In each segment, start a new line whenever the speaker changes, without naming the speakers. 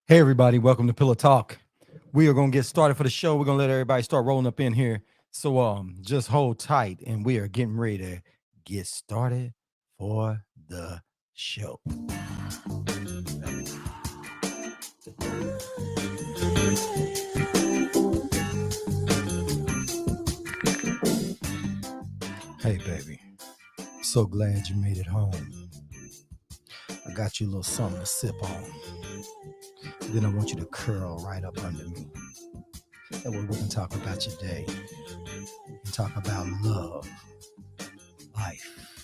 Hey, everybody, welcome to Pillow Talk. We are going to get started for the show. We're going to let everybody start rolling up in here. So just hold tight, and we are getting ready to get started for the show. Hey, baby, so glad you made it home. I got you a little something to sip on. Then I want you to curl right up under me. That way we can talk about your day. We can talk about love, life,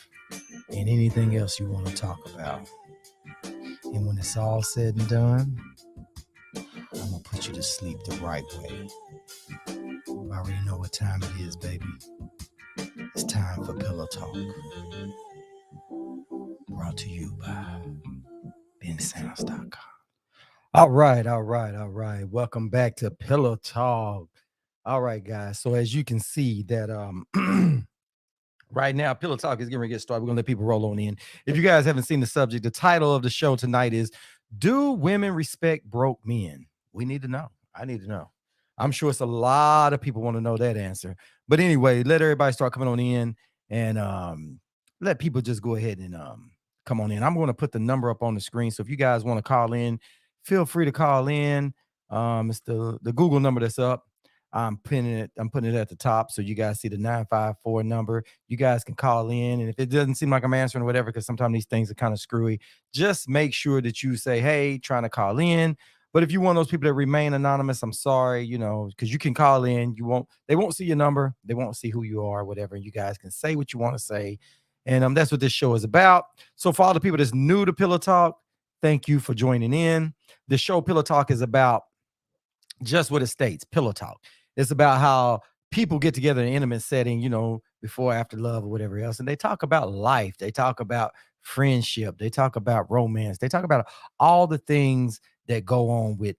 and anything else you want to talk about. And when it's all said and done, I'm gonna put you to sleep the right way. I already know what time it is, baby. It's time for Pillow Talk. Brought to you by bensounds.com. All right. Welcome back to Pillow Talk. All right, guys. So as you can see that right now, Pillow Talk is getting ready to get started. We're gonna let people roll on in. If you guys haven't seen the subject, the title of the show tonight is Do Women Respect Broke Men? We need to know. I need to know. I'm sure it's a lot of people want to know that answer. But anyway, let everybody start coming on in and let people just go ahead and come on in. I'm going to put the number up on the screen. So if you guys want to call in, feel free to call in. It's the Google number that's up. I'm putting it at the top so you guys see the 954 number. You guys can call in, and if it doesn't seem like I'm answering or whatever, because sometimes these things are kind of screwy, just make sure that you say, hey, trying to call in. But if you want those people that remain anonymous, I'm sorry, because you can call in. They won't see your number, they won't see who you are, whatever. And you guys can say what you want to say. And that's what this show is about. So for all the people that's new to Pillow Talk, thank you for joining in. The show Pillow Talk is about just what it states, Pillow Talk. It's about how people get together in an intimate setting, before, after love, or whatever else. And they talk about life. They talk about friendship. They talk about romance. They talk about all the things that go on with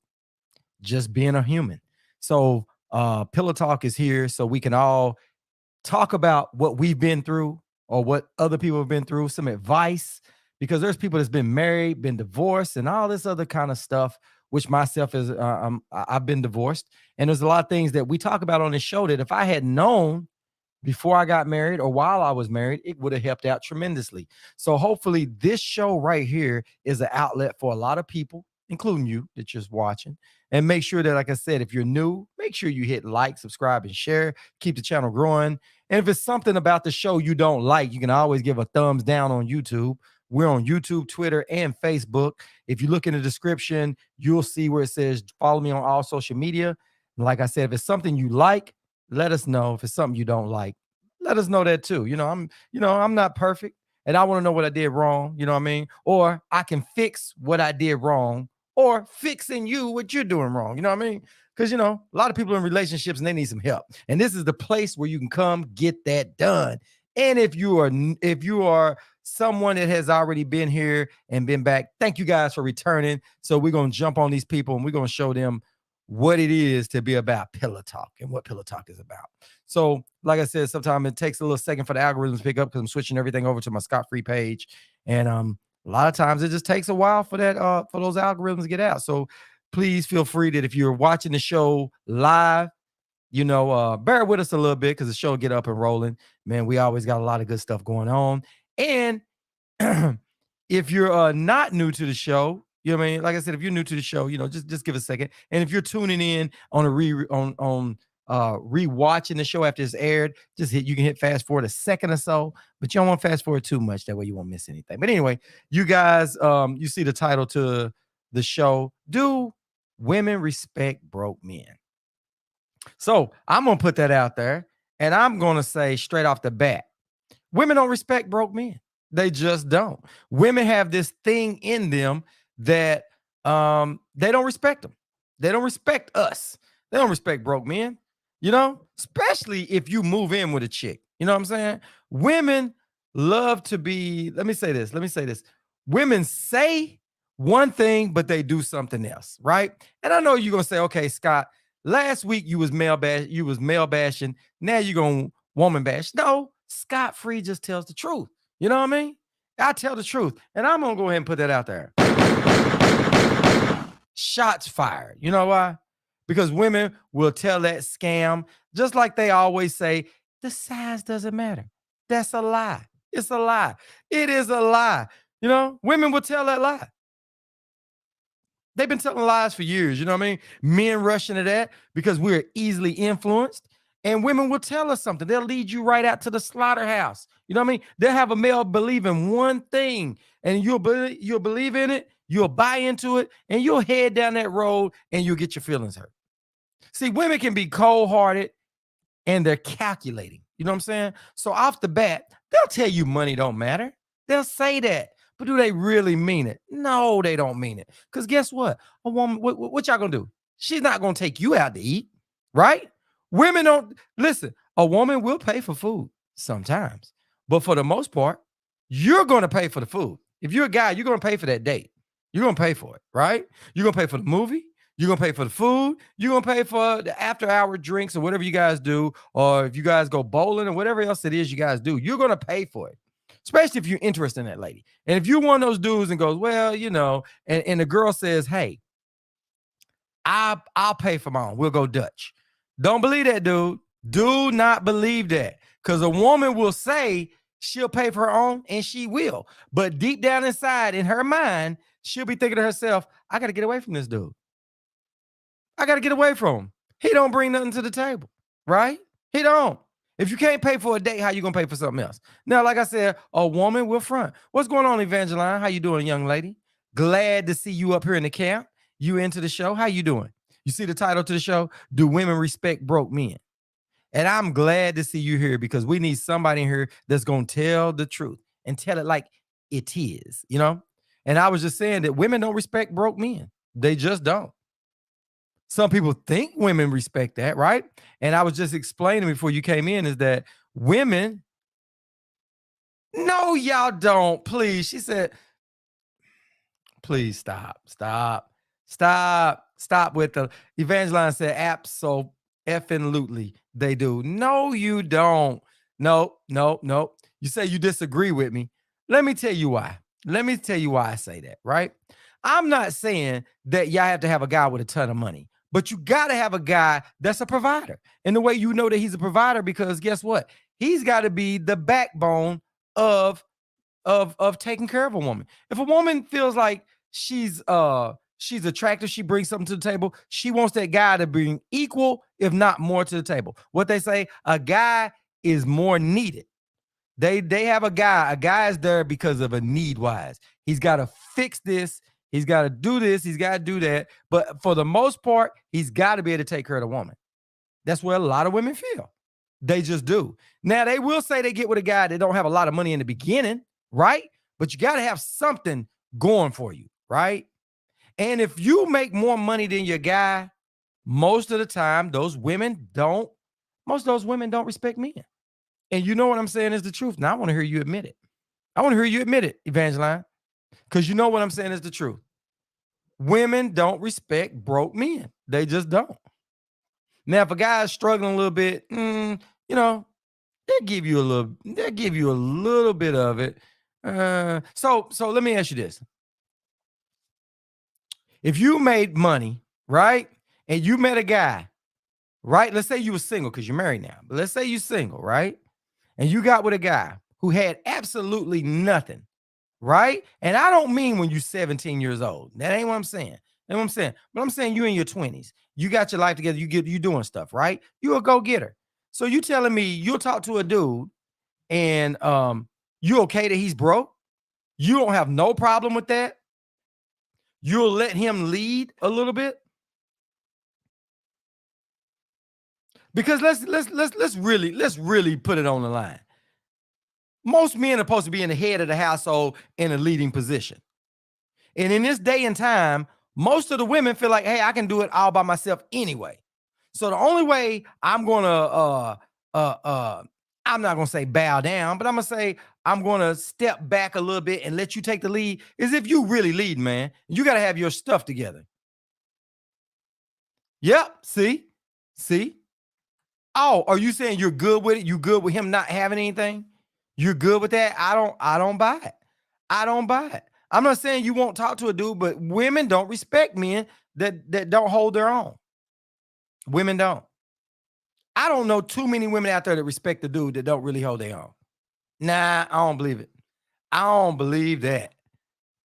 just being a human. So Pillow Talk is here so we can all talk about what we've been through or what other people have been through, some advice, because there's people that's been married, been divorced, and all this other kind of stuff, which myself is, I've been divorced. And there's a lot of things that we talk about on this show that if I had known before I got married or while I was married, it would have helped out tremendously. So hopefully this show right here is an outlet for a lot of people, including you that just watching. And make sure that, like I said, if you're new, make sure you hit like, subscribe, and share. Keep the channel growing. And if it's something about the show you don't like, you can always give a thumbs down on YouTube. We're on YouTube, Twitter, and Facebook. If you look in the description, you'll see where it says follow me on all social media. And like I said, if it's something you like, let us know. If it's something you don't like, let us know that too. I'm not perfect, and I want to know what I did wrong. You know what I mean? Or I can fix what I did wrong, or fixing you what you're doing wrong. You know what I mean? Because a lot of people in relationships and they need some help, and this is the place where you can come get that done. And if you are someone that has already been here and been back, thank you guys for returning. So we're gonna jump on these people and we're gonna show them what it is to be about Pillow Talk and what Pillow Talk is about. So, like I said, sometimes it takes a little second for the algorithms to pick up because I'm switching everything over to my Scott-free page. And a lot of times it just takes a while for those algorithms to get out. So please feel free that if you're watching the show live, bear with us a little bit because the show will get up and rolling. Man, we always got a lot of good stuff going on. And if you're not new to the show, you know what I mean? Like I said, if you're new to the show, just give a second. And if you're tuning in on rewatching the show after it's aired, you can hit fast forward a second or so, but you don't want to fast forward too much. That way you won't miss anything. But anyway, you guys, you see the title to the show, Do Women Respect Broke Men? So I'm going to put that out there, and I'm going to say straight off the bat, women don't respect broke men. They just don't. Women have this thing in them that they don't respect them. They don't respect us. They don't respect broke men, especially if you move in with a chick. You know what I'm saying? Women love to be, let me say this. Women say one thing, but they do something else, right? And I know you're going to say, okay, Scott, last week you was male bashing. Now you're going to woman bash. No, Scott Free just tells the truth. You know what I mean? I tell the truth. And I'm going to go ahead and put that out there. shots fired. You know why? Because women will tell that scam, just like they always say, the size doesn't matter. That's a lie. It's a lie. It is a lie. You know, women will tell that lie. They've been telling lies for years. You know what I mean? Men rush into that because we're easily influenced. And women will tell us something. They'll lead you right out to the slaughterhouse. You know what I mean? They'll have a male believe in one thing, and you'll believe in it, you'll buy into it, and you'll head down that road and you'll get your feelings hurt. See, women can be cold-hearted and they're calculating. You know what I'm saying? So off the bat, they'll tell you money don't matter. They'll say that. But do they really mean it? No, they don't mean it. Because guess what? A woman, what y'all gonna do? She's not gonna take you out to eat, right? Women don't listen. A woman will pay for food sometimes, but for the most part, you're gonna pay for the food. If you're a guy, you're gonna pay for that date. You're gonna pay for it, right? You're gonna pay for the movie. You're gonna pay for the food. You're gonna pay for the after-hour drinks or whatever you guys do, or if you guys go bowling or whatever else it is you guys do. You're gonna pay for it, especially if you're interested in that lady. And if you're one of those dudes and goes, well, you know, and the girl says, hey, I'll pay for my own. We'll go Dutch. Don't believe that, dude. Do not believe that. Because a woman will say she'll pay for her own, and she will. But deep down inside, in her mind, she'll be thinking to herself, I got to get away from this dude. I got to get away from him. He don't bring nothing to the table, right? He don't. If you can't pay for a date, how you gonna pay for something else? Now, like I said, a woman will front. What's going on, Evangeline? How you doing, young lady? Glad to see you up here in the camp. You into the show? How you doing? You see the title to the show? Do women respect broke men? And I'm glad to see you here because we need somebody in here that's gonna tell the truth and tell it like it is, you know? And I was just saying that women don't respect broke men. They just don't. Some people think women respect that, right? And I was just explaining before you came in is that women, no, y'all don't. Please. She said, please stop with the Evangeline said, so effing lootly. They do. No, you don't. No. You say you disagree with me. Let me tell you why. I say that, right? I'm not saying that y'all have to have a guy with a ton of money. But you got to have a guy that's a provider. And the way you know that he's a provider, because guess what? He's got to be the backbone of taking care of a woman. If a woman feels like she's attractive, she brings something to the table, she wants that guy to bring equal, if not more, to the table. What they say, a guy is more needed. They have a guy is there because of a need wise. He's got to fix this. He's got to do this. He's got to do that. But for the most part, he's got to be able to take care of the woman. That's where a lot of women feel. They just do. Now, they will say they get with a guy that don't have a lot of money in the beginning, right? But you got to have something going for you, right? And if you make more money than your guy, most of the time, most of those women don't respect men. And you know what I'm saying is the truth. Now, I want to hear you admit it. Evangeline. Because you know what I'm saying is the truth. Women don't respect broke men. They just don't. Now, if a guy is struggling a little bit, you know, they'll give you a little bit of it. So let me ask you this. If you made money, right, and you met a guy, right? Let's say you were single because you're married now. But let's say you're single, right? And you got with a guy who had absolutely nothing. Right? And I don't mean when you're 17 years old. That ain't what I'm saying. That's what I'm saying. But I'm saying you in your 20s. You got your life together. You doing stuff, right? You a go-getter. So you telling me you'll talk to a dude and you okay that he's broke? You don't have no problem with that? You'll let him lead a little bit? Because let's really put it on the line. Most men are supposed to be in the head of the household in a leading position. And in this day and time, most of the women feel like, hey, I can do it all by myself anyway. So the only way I'm going to, I'm not going to say bow down, but I'm going to say I'm going to step back a little bit and let you take the lead is if you really lead, man. You got to have your stuff together. Yep. See? Oh, are you saying you're good with it? You good with him not having anything? You're good with that? I don't buy it. I'm not saying you won't talk to a dude, but women don't respect men that don't hold their own. Women don't. I don't know too many women out there that respect the dude that don't really hold their own. Nah, I don't believe it. I don't believe that.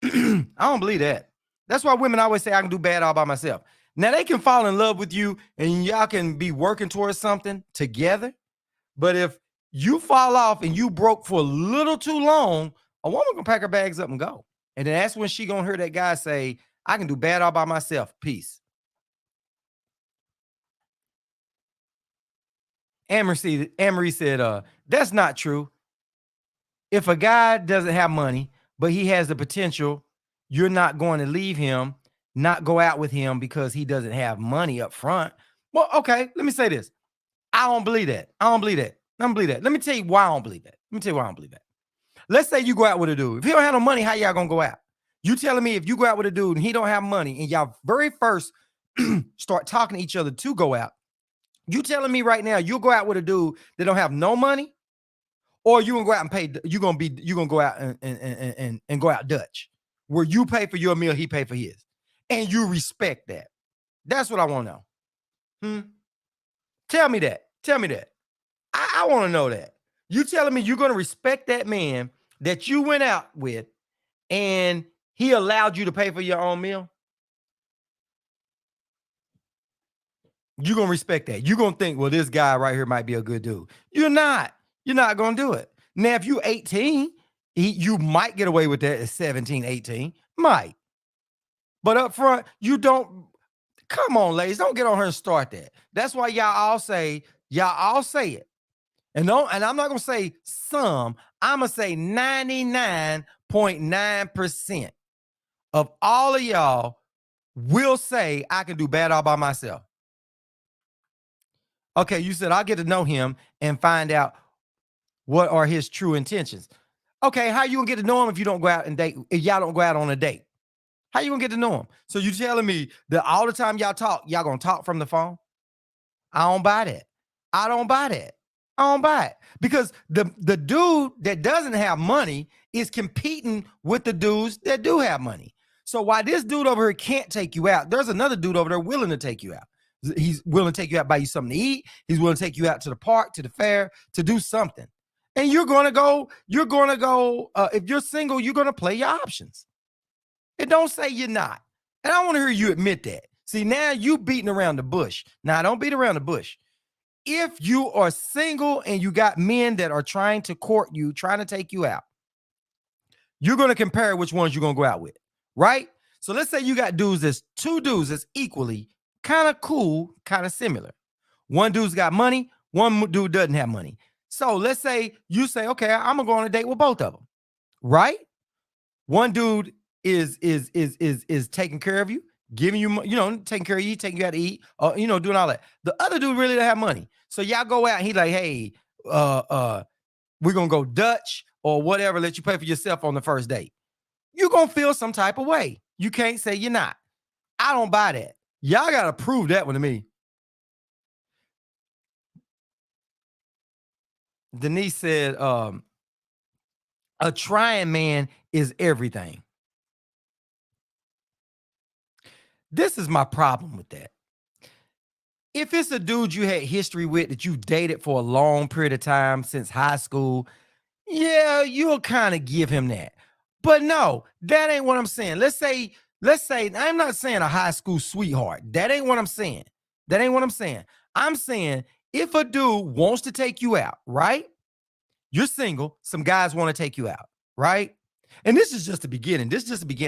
I don't believe that. That's why women always say I can do bad all by myself. Now they can fall in love with you and y'all can be working towards something together. But if you fall off and you broke for a little too long, a woman gonna pack her bags up and go. And then that's when she gonna hear that guy say, I can do bad all by myself. Peace. Amory said, that's not true. If a guy doesn't have money, but he has the potential, you're not going to leave him, not go out with him because he doesn't have money up front. Well, okay, let me say this. I don't believe that. I don't believe that. I don't believe that. Let me tell you why I don't believe that. Let me tell you why I don't believe that. Let's say you go out with a dude. If he don't have no money, how y'all gonna go out? You telling me if you go out with a dude and he don't have money and y'all very first start talking to each other to go out, you telling me right now you'll go out with a dude that don't have no money, or you gonna go out and pay? You gonna go out and go out Dutch, where you pay for your meal, he pay for his, and you respect that. That's what I want to know. Tell me that. Tell me that. I want to know that. You telling me you're gonna respect that man that you went out with, and he allowed you to pay for your own meal? You're gonna respect that. You're gonna think, well, this guy right here might be a good dude. You're not. You're not gonna do it. Now, if you're 18, you might get away with that at 17, 18. Might. But up front, you don't. Come on, ladies. Don't get on her and start that. That's why y'all all say it. And I'm not gonna say some, I'm gonna say 99.9% of all of y'all will say I can do bad all by myself. Okay, you said I'll get to know him and find out what are his true intentions. Okay, how you gonna get to know him if you don't go out and date? If y'all don't go out on a date, how you gonna get to know him? So you telling me that all the time y'all talk, y'all gonna talk from the phone? I don't buy that. I don't buy that. I don't buy it, because the dude that doesn't have money is competing with the dudes that do have money. So while this dude over here can't take you out, there's another dude over there willing to take you out. He's willing to take you out, buy you something to eat. He's willing to take you out to the park, to the fair, to do something. And you're going to go, if you're single, you're going to play your options. It don't say you're not. And I want to hear you admit that. See, now you beating around the bush. Now, don't beat around the bush. If you are single and you got men that are trying to court you, trying to take you out, you're going to compare which ones you're going to go out with, right? So let's say you got two dudes that's equally kind of cool, kind of similar. One dude's got money, one dude doesn't have money. So let's say you say, okay, I'm gonna go on a date with both of them, right? One dude is taking care of you, giving you, taking care of you, taking you out to eat, doing all that. The other dude really don't have money. So y'all go out and he's like, hey, we're gonna go Dutch or whatever, let you pay for yourself on the first date. You're gonna feel some type of way. You can't say you're not. I don't buy that. Y'all gotta prove that one to me. Denise said, a trying man is everything. This is my problem with that. If it's a dude you had history with that you dated for a long period of time since high school, yeah, you'll kind of give him that. But no, that ain't what I'm saying. Let's say, I'm not saying a high school sweetheart. That ain't what I'm saying. I'm saying if a dude wants to take you out, right? You're single, some guys want to take you out, right? And this is just the beginning.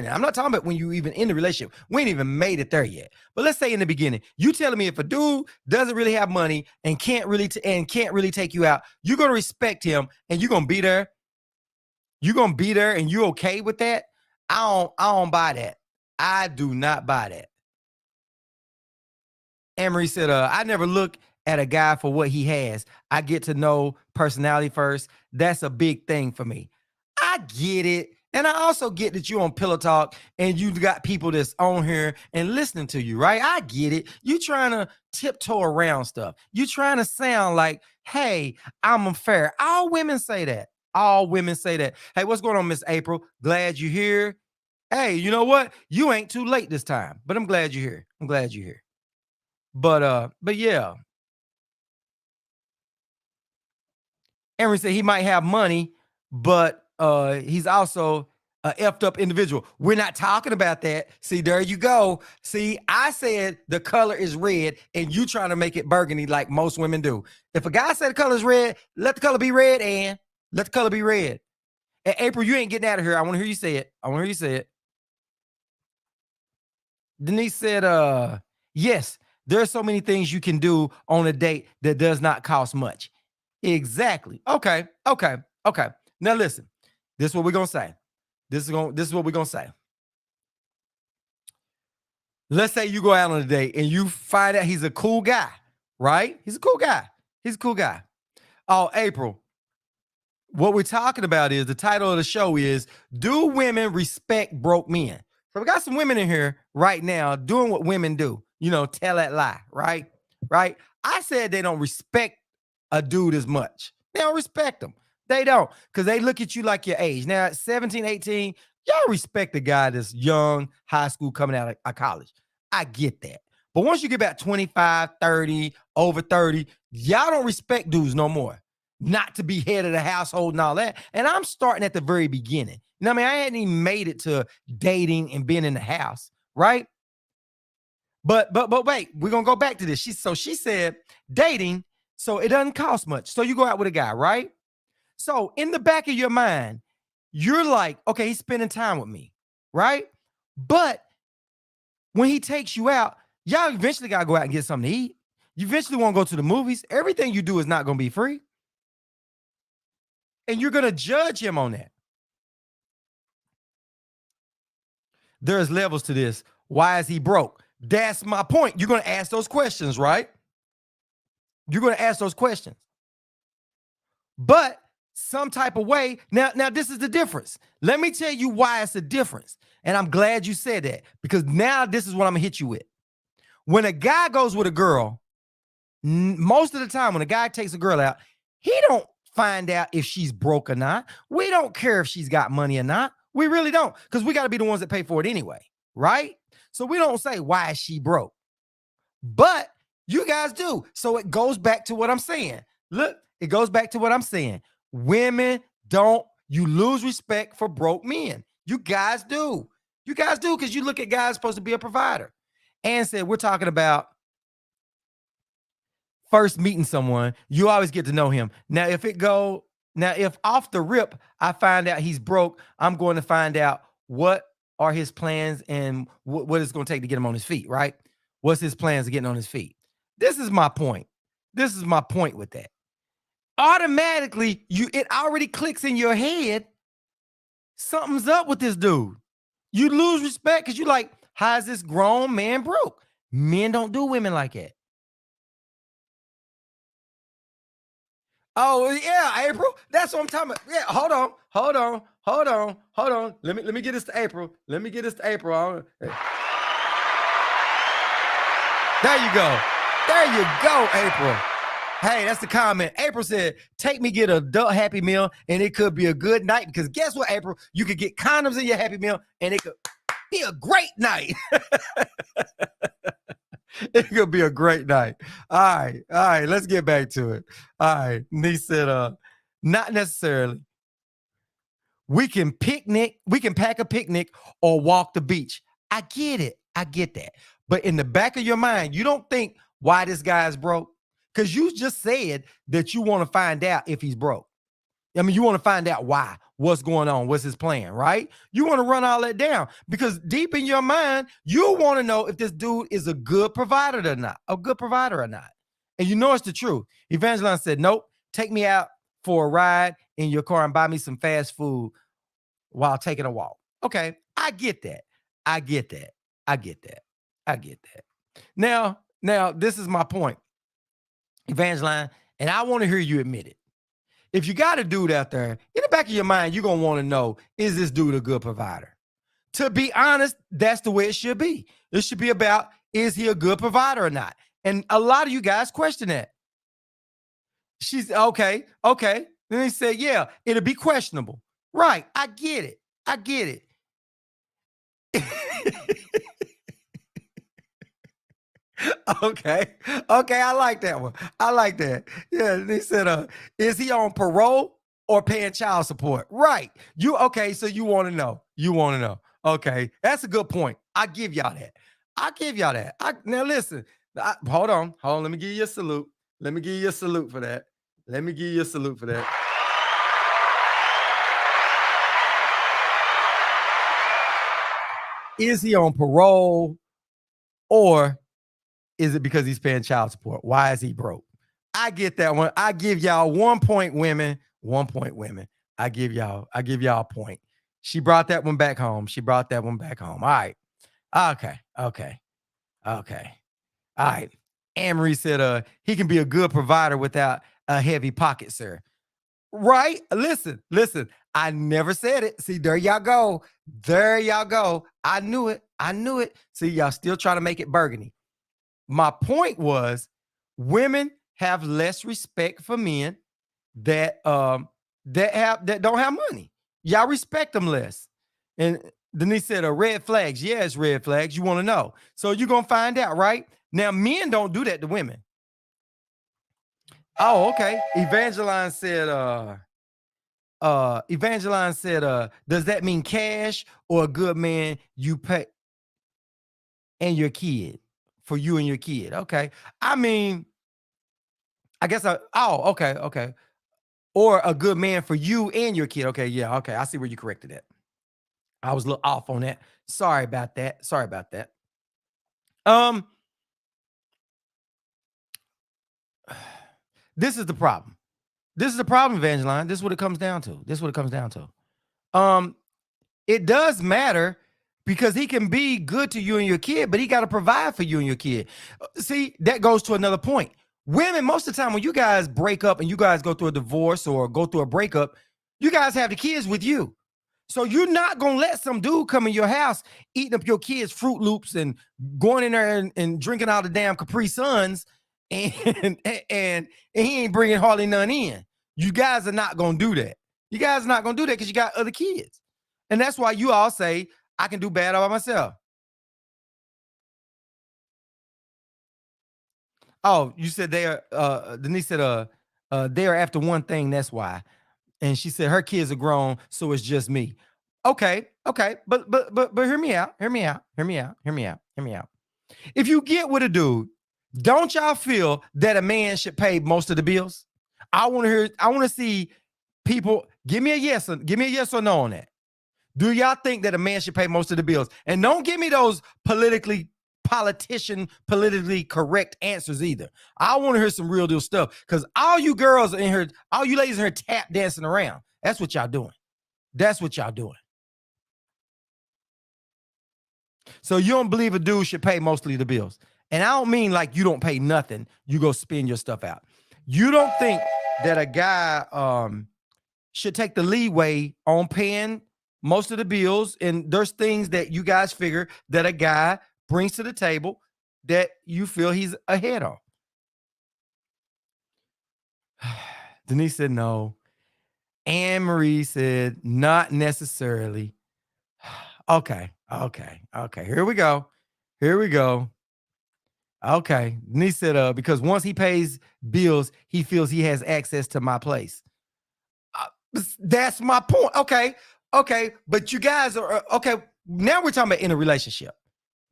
I'm not talking about when you even in the relationship. We ain't even made it there yet. But let's say in the beginning, you telling me if a dude doesn't really have money and can't really take you out, you're gonna respect him and you're gonna be there. You're gonna be there and you're okay with that? I don't buy that. I do not buy that. Emery said, I never look at a guy for what he has. I get to know personality first. That's a big thing for me. I get it. And I also get that you're on Pillow Talk and you got people that's on here and listening to you, right? I get it. You trying to tiptoe around stuff. You trying to sound like, hey, I'm fair. All women say that. Hey, what's going on, Miss April? Glad you're here. Hey, you know what? You ain't too late this time, but I'm glad you're here. I'm glad you're here. But yeah, Aaron said he might have money, but he's also a effed up individual. We're not talking about that. See, there you go. See, I said the color is red, and you trying to make it burgundy like most women do. If a guy said the color is red, let the color be red, and let the color be red. And April, you ain't getting out of here. I want to hear you say it. I want to hear you say it. Denise said, yes, there's so many things you can do on a date that does not cost much. Exactly. Okay. Okay. Okay. Now listen. This is what we're gonna say. This is what we're gonna say. Let's say you go out on a date and you find out he's a cool guy, right? He's a cool guy. He's a cool guy. Oh, April. What we're talking about is the title of the show is Do Women Respect Broke Men? So we got some women in here right now doing what women do, tell that lie, right? Right? I said they don't respect a dude as much. They don't respect them. They don't, because they look at you like your age. Now, at 17, 18, y'all respect the guy that's young, high school, coming out of college. I get that. But once you get about 25, 30, over 30, y'all don't respect dudes no more. Not to be head of the household and all that. And I'm starting at the very beginning. You know what I mean? I hadn't even made it to dating and being in the house, right? But wait, we're gonna go back to this. She said dating, so it doesn't cost much. So you go out with a guy, right? So in the back of your mind, you're like, okay, he's spending time with me, right? But when he takes you out, y'all eventually gotta go out and get something to eat. You eventually want to go to the movies. Everything you do is not gonna be free. And you're gonna judge him on that. There's levels to this. Why is he broke? That's my point. You're gonna ask those questions, right? You're gonna ask those questions. But some type of way, now this is the difference. Let me tell you why it's a difference. And I'm glad you said that, because now this is what I'm gonna hit you with. When a guy goes with a girl, most of the time when a guy takes a girl out, he don't find out if she's broke or not. We don't care if she's got money or not. We really don't, because we got to be the ones that pay for it anyway, right? So we don't say, why is she broke? But you guys do. So it goes back to what I'm saying. Look, it goes back to what I'm saying. Women don't, you lose respect for broke men. You guys do. You guys do, because you look at guys supposed to be a provider. And said, we're talking about first meeting someone, you always get to know him. Now, if off the rip, I find out he's broke, I'm going to find out what are his plans and what it's going to take to get him on his feet, right? What's his plans of getting on his feet? This is my point. This is my point with that. Automatically, it already clicks in your head. Something's up with this dude. You lose respect because you're like, how is this grown man broke? Men don't do women like that. Oh yeah, April. That's what I'm talking about. Yeah, hold on. Let me get this to April. Let me get this to April. There you go. There you go, April. Hey, that's the comment. April said, take me get an adult Happy Meal, and it could be a good night. Because guess what, April? You could get condoms in your Happy Meal, and it could be a great night. It could be a great night. All right, let's get back to it. All right, he said, not necessarily. We can pack a picnic or walk the beach. I get it. I get that. But in the back of your mind, you don't think why this guy's broke, because you just said that you want to find out if he's broke. I mean, you want to find out why, what's going on, what's his plan, right? You want to run all that down, because deep in your mind, you want to know if this dude is a good provider or not, And you know it's the truth. Evangeline said, nope, take me out for a ride in your car and buy me some fast food while taking a walk. Okay, I get that. I get that. Now, this is my point, Evangeline, and I want to hear you admit it. If you got a dude out there, in the back of your mind, you're going to want to know, is this dude a good provider? To be honest, that's the way it should be. It should be about, is he a good provider or not? And a lot of you guys question that. She's okay. Then he said, yeah, it'll be questionable. Right. I get it. Okay. Okay, I like that one. I like that. Yeah, they said, is he on parole or paying child support? Right. You okay, so you want to know. You want to know. Okay. That's a good point. I give y'all that. I give y'all that. Now listen. Hold on. Hold on. Let me give you a salute. Let me give you a salute for that. Let me give you a salute for that. Is he on parole or is it because he's paying child support? Why is he broke? I get that one. I give y'all 1 point, women. 1 point, women. I give y'all a point. She brought that one back home. She brought that one back home. All right. Okay. Okay. Okay. All right. Anne-Marie said, he can be a good provider without a heavy pocket, sir. Right? Listen. I never said it. See, there y'all go. There y'all go. I knew it. I knew it. See, y'all still trying to make it burgundy. My point was women have less respect for men that don't have money. Y'all respect them less. And Denise said, red flags. Yeah, it's red flags. You want to know. So you're gonna find out, right? Now, men don't do that to women. Oh, okay. Evangeline said, does that mean cash or a good man you pay and your kid for you and your kid? Okay. I mean, okay. Or a good man for you and your kid. Okay, yeah, okay. I see where you corrected that. I was a little off on that. Sorry about that. Sorry about that. Um, this is the problem. This is the problem, Evangeline. This is what it comes down to. This is what it comes down to. It does matter because he can be good to you and your kid, but he got to provide for you and your kid. See, that goes to another point. Women, most of the time, when you guys break up and you guys go through a divorce or go through a breakup, you guys have the kids with you. So you're not gonna let some dude come in your house eating up your kids' Fruit Loops and going in there and drinking out the damn Capri Suns, and, and he ain't bringing hardly none in. You guys are not gonna do that. You guys are not gonna do that because you got other kids, and that's why you all say I can do bad all by myself. Oh, you said they are. Denise said, they are after one thing. That's why. And she said her kids are grown, so it's just me. Okay, but hear me out. Hear me out. Hear me out. Hear me out. Hear me out. If you get with a dude, don't y'all feel that a man should pay most of the bills? I want to hear. I want to see people give me a yes. Give me a yes or no on that. Do y'all think that a man should pay most of the bills? And don't give me those politically correct answers either. I want to hear some real deal stuff because all you girls in here, all you ladies in here tap dancing around. That's what y'all doing. That's what y'all doing. So you don't believe a dude should pay mostly the bills. And I don't mean like you don't pay nothing. You go spend your stuff out. You don't think that a guy should take the leeway on paying most of the bills. And there's things that you guys figure that a guy brings to the table that you feel he's ahead on. Denise said no. Anne-Marie said not necessarily. Okay. Here we go. Okay. Denise said, because once he pays bills, he feels he has access to my place. That's my point. Okay. But you guys are okay. Now we're talking about in a relationship.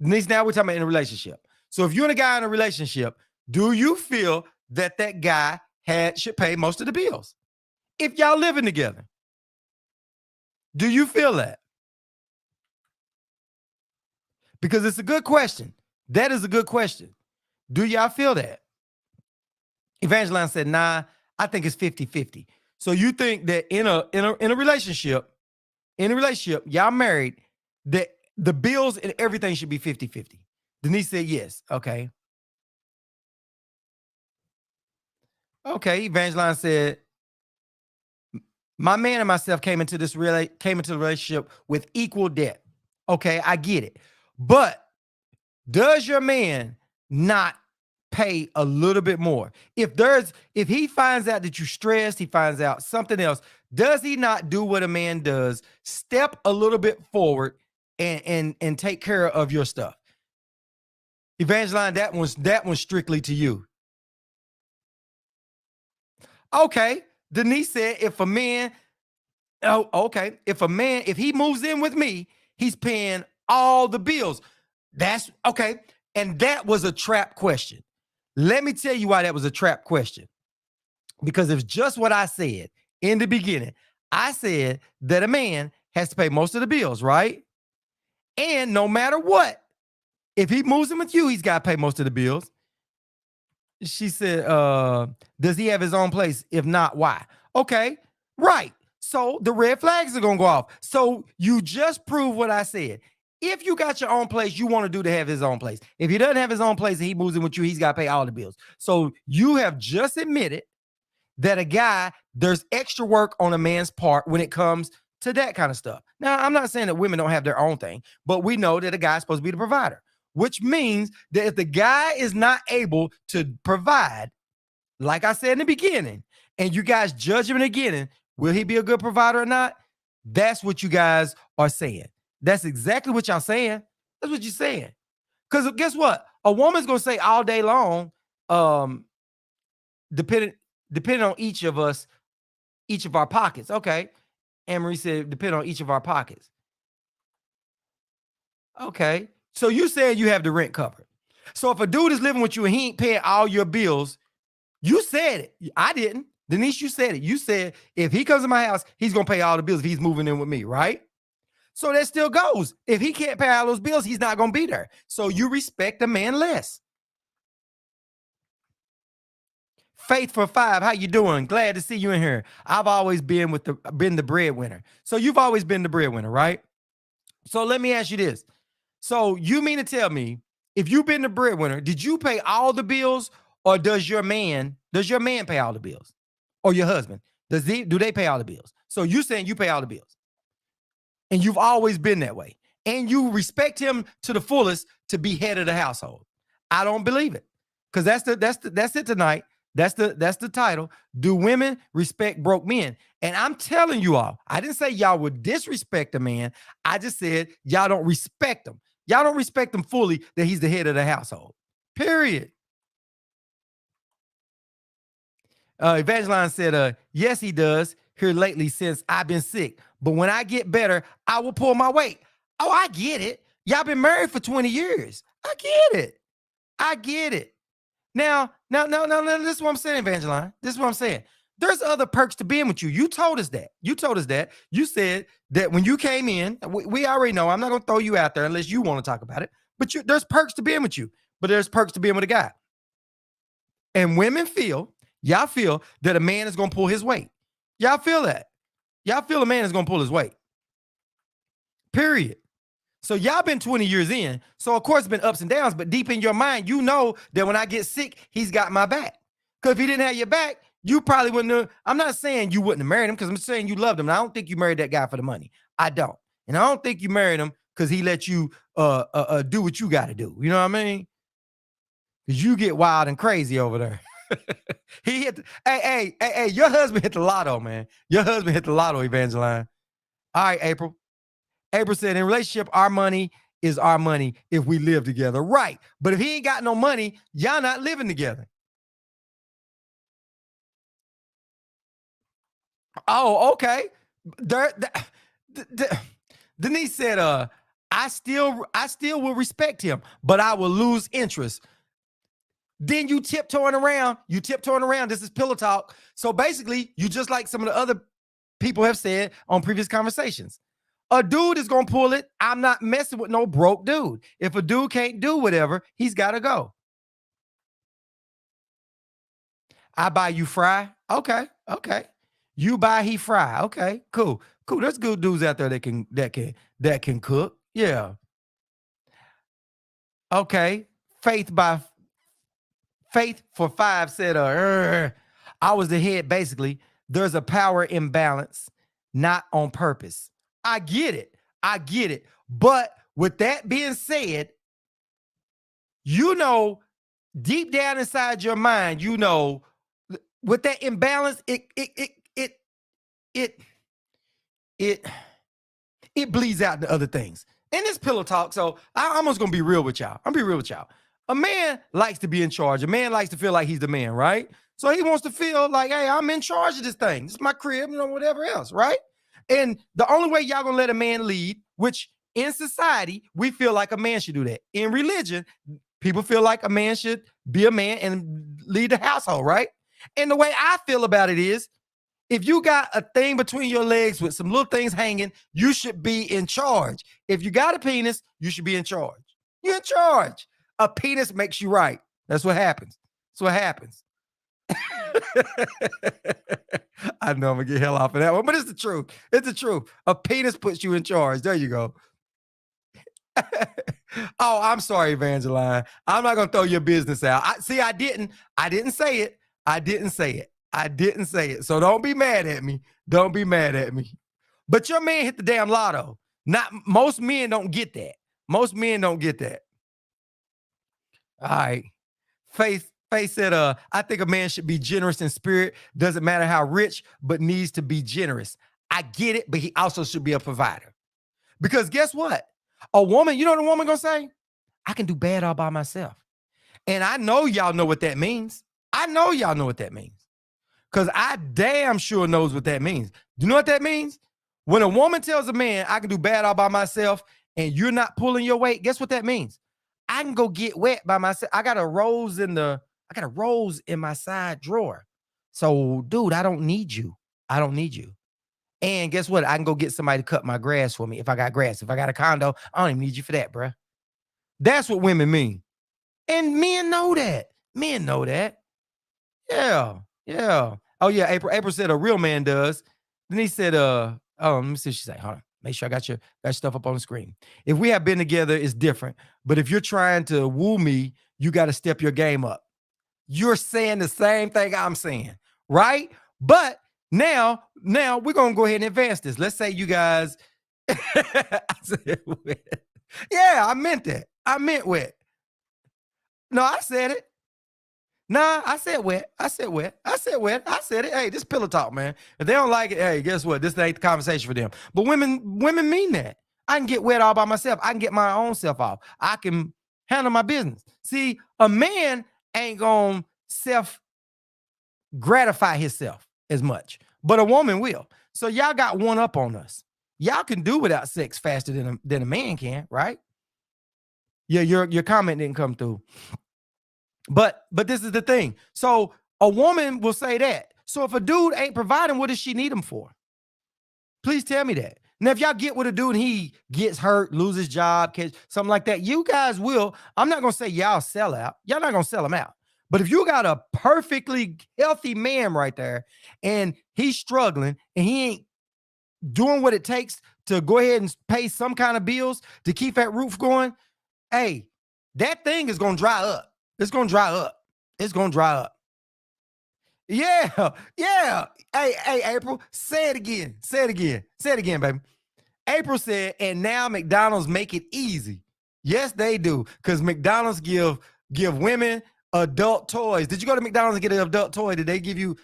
Denise, now we're talking about in a relationship. So if you're and a guy in a relationship, do you feel that guy should pay most of the bills? If y'all living together, do you feel that? Because it's a good question. That is a good question. Do y'all feel that? Evangeline said, nah, I think it's 50-50. So you think that in a relationship, y'all married, that the bills and everything should be 50-50. Denise said yes. Okay. Evangeline said, my man and myself came into the relationship with equal debt. Okay, I get it. But does your man not pay a little bit more? If he finds out that you're stressed, he finds out something else, does he not do what a man does? Step a little bit forward and take care of your stuff. Evangeline, that one's strictly to you. Okay. Denise said, if a man, oh, okay. If he moves in with me, he's paying all the bills. That's okay. And that was a trap question. Let me tell you why that was a trap question. Because it's just what I said in the beginning. I said that a man has to pay most of the bills, right? And no matter what, if he moves in with you, he's got to pay most of the bills. She said, does he have his own place? If not, why? Okay, right. So the red flags are going to go off. So you just proved what I said. If you got your own place, you want to do to have his own place. If he doesn't have his own place and he moves in with you, he's got to pay all the bills. So you have just admitted that a guy, there's extra work on a man's part when it comes to that kind of stuff. Now, I'm not saying that women don't have their own thing, but we know that a guy's supposed to be the provider, which means that if the guy is not able to provide, like I said in the beginning, and you guys judge him in the beginning, will he be a good provider or not? That's what you guys are saying. That's exactly what y'all saying. That's what you're saying. Because guess what? A woman's going to say all day long, depending on each of us, each of our pockets. Okay. Anne-Marie said, depending on each of our pockets. Okay. So you said you have the rent covered. So if a dude is living with you and he ain't paying all your bills, you said it. I didn't. Denise, you said it. You said if he comes to my house, he's going to pay all the bills if he's moving in with me, right? So that still goes. If he can't pay all those bills, he's not going to be there. So you respect the man less. Faith for 5, how you doing? Glad to see you in here. I've always been the breadwinner. So you've always been the breadwinner, right? So let me ask you this. So you mean to tell me, if you've been the breadwinner, did you pay all the bills, or does your man pay all the bills? Or your husband? Do they pay all the bills? So you saying you pay all the bills. And you've always been that way. And you respect him to the fullest to be head of the household. I don't believe it. Because that's it tonight. That's the title. Do women respect broke men? And I'm telling you all, I didn't say y'all would disrespect a man. I just said y'all don't respect him. Y'all don't respect him fully that he's the head of the household. Period. Evangeline said, yes, he does here lately since I've been sick. But when I get better, I will pull my weight. Oh, I get it. Y'all been married for 20 years. I get it. I get it. Now, this is what I'm saying, Evangeline. This is what I'm saying. There's other perks to being with you. You told us that. You said that when you came in, we already know. I'm not going to throw you out there unless you want to talk about it. But there's perks to being with you. But there's perks to being with a guy. And women y'all feel that a man is going to pull his weight. Y'all feel that. Y'all feel a man is going to pull his weight. Period. So y'all been 20 years in. So of course it's been ups and downs, but deep in your mind, you know that when I get sick, he's got my back. Because if he didn't have your back, you probably wouldn't have. I'm not saying you wouldn't have married him, because I'm saying you loved him. And I don't think you married that guy for the money. I don't. And I don't think you married him because he let you do what you got to do. You know what I mean? Because you get wild and crazy over there. He hit. Hey, your husband hit the lotto, man. Your husband hit the lotto, Evangeline. All right, April. April said, in relationship, our money is our money if we live together. Right. But if he ain't got no money, y'all not living together. Oh, okay. Denise said, I still will respect him, but I will lose interest. Then you tiptoeing around. This is pillow talk. So basically, you just like some of the other people have said on previous conversations. A dude is going to pull it. I'm not messing with no broke dude. If a dude can't do whatever, he's got to go. I buy you fry. Okay. You buy, he fry. Okay, cool. There's good dudes out there that can cook. Yeah. Okay. Faith for 5 said, I was the head. Basically, there's a power imbalance, not on purpose. I get it. But with that being said, deep down inside your mind, with that imbalance, it bleeds out to other things. in this pillow talk, so I'm just gonna be real with y'all. I'm gonna be real with y'all. A man likes to be in charge. A man likes to feel like he's the man, right? So he wants to feel like, hey, I'm in charge of this thing. This is my crib, whatever else, right? And the only way y'all gonna let a man lead, which in society, we feel like a man should do that. In religion, people feel like a man should be a man and lead the household, right? And the way I feel about it is, if you got a thing between your legs with some little things hanging, you should be in charge. If you got a penis, you should be in charge. You're in charge. A penis makes you right. That's what happens. That's what happens. I know I'm gonna get hell off of that one, but it's the truth. It's the truth. A penis puts you in charge. There you go. Oh, I'm sorry, Evangeline. I'm not gonna throw your business out. I didn't say it. I didn't say it. I didn't say it. So don't be mad at me. Don't be mad at me. But your man hit the damn lotto. Not most men don't get that. Most men don't get that. All right. Faith said, I think a man should be generous in spirit. Doesn't matter how rich, but needs to be generous. I get it, but he also should be a provider. Because guess what? A woman, you know what a woman gonna say? I can do bad all by myself. And I know y'all know what that means. I know y'all know what that means. Because I damn sure knows what that means. Do you know what that means? When a woman tells a man, I can do bad all by myself, and you're not pulling your weight, guess what that means? I can go get wet by myself. I got a rose in my side drawer. So, dude, I don't need you. I don't need you. And guess what? I can go get somebody to cut my grass for me if I got grass. If I got a condo, I don't even need you for that, bruh. That's what women mean. And men know that. Men know that. Yeah. Yeah. Oh, yeah. April said a real man does. Then he said, let me see what she said. Hold on. Make sure I got your stuff up on the screen. If we have been together, it's different. But if you're trying to woo me, you got to step your game up. You're saying the same thing I'm saying, right? But now we're gonna go ahead and advance this. Let's say you guys. I said wet. Yeah, I meant that. I meant wet. No, I said it. Nah, I said wet. I said wet. I said wet. I said it. Hey, this pillow talk, man. If they don't like it, hey, guess what? This ain't the conversation for them. But women mean that. I can get wet all by myself. I can get my own self off. I can handle my business. See, a man ain't gonna self gratify himself as much, but a woman will. So y'all got one up on us. Y'all can do without sex faster than a man can, right? Yeah, your comment didn't come through. But this is the thing. So a woman will say that. So if a dude ain't providing, what does she need him for? Please tell me that. Now, if y'all get with a dude and he gets hurt, loses job, something like that, you guys will. I'm not going to say y'all sell out. Y'all not going to sell him out. But if you got a perfectly healthy man right there and he's struggling and he ain't doing what it takes to go ahead and pay some kind of bills to keep that roof going, hey, that thing is going to dry up. It's going to dry up. It's going to dry up. Yeah. Yeah. Hey, April, say it again. Say it again. Say it again, baby. April said, and now McDonald's make it easy. Yes, they do. Because McDonald's give women adult toys. Did you go to McDonald's and get an adult toy? Did they give you?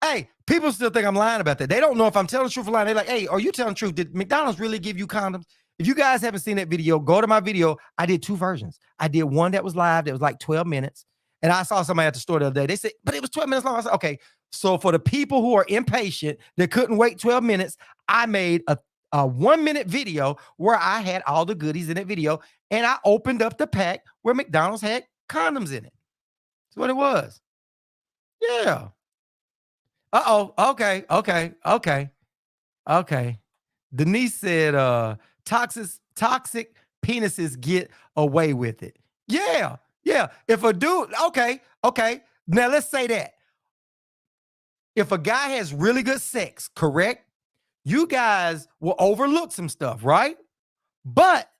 Hey, people still think I'm lying about that. They don't know if I'm telling the truth or lying. They're like, hey, are you telling the truth? Did McDonald's really give you condoms? If you guys haven't seen that video, go to my video. I did 2 versions. I did one that was live that was like 12 minutes. And I saw somebody at the store the other day. They said, but it was 12 minutes long. I said, okay. So for the people who are impatient that couldn't wait 12 minutes, I made a 1-minute video where I had all the goodies in that video. And I opened up the pack where McDonald's had condoms in it. That's what it was. Yeah. Uh-oh. Okay. Denise said, toxic penises get away with it. Yeah. If a dude, okay. Now let's say that. If a guy has really good sex, correct? You guys will overlook some stuff, right? But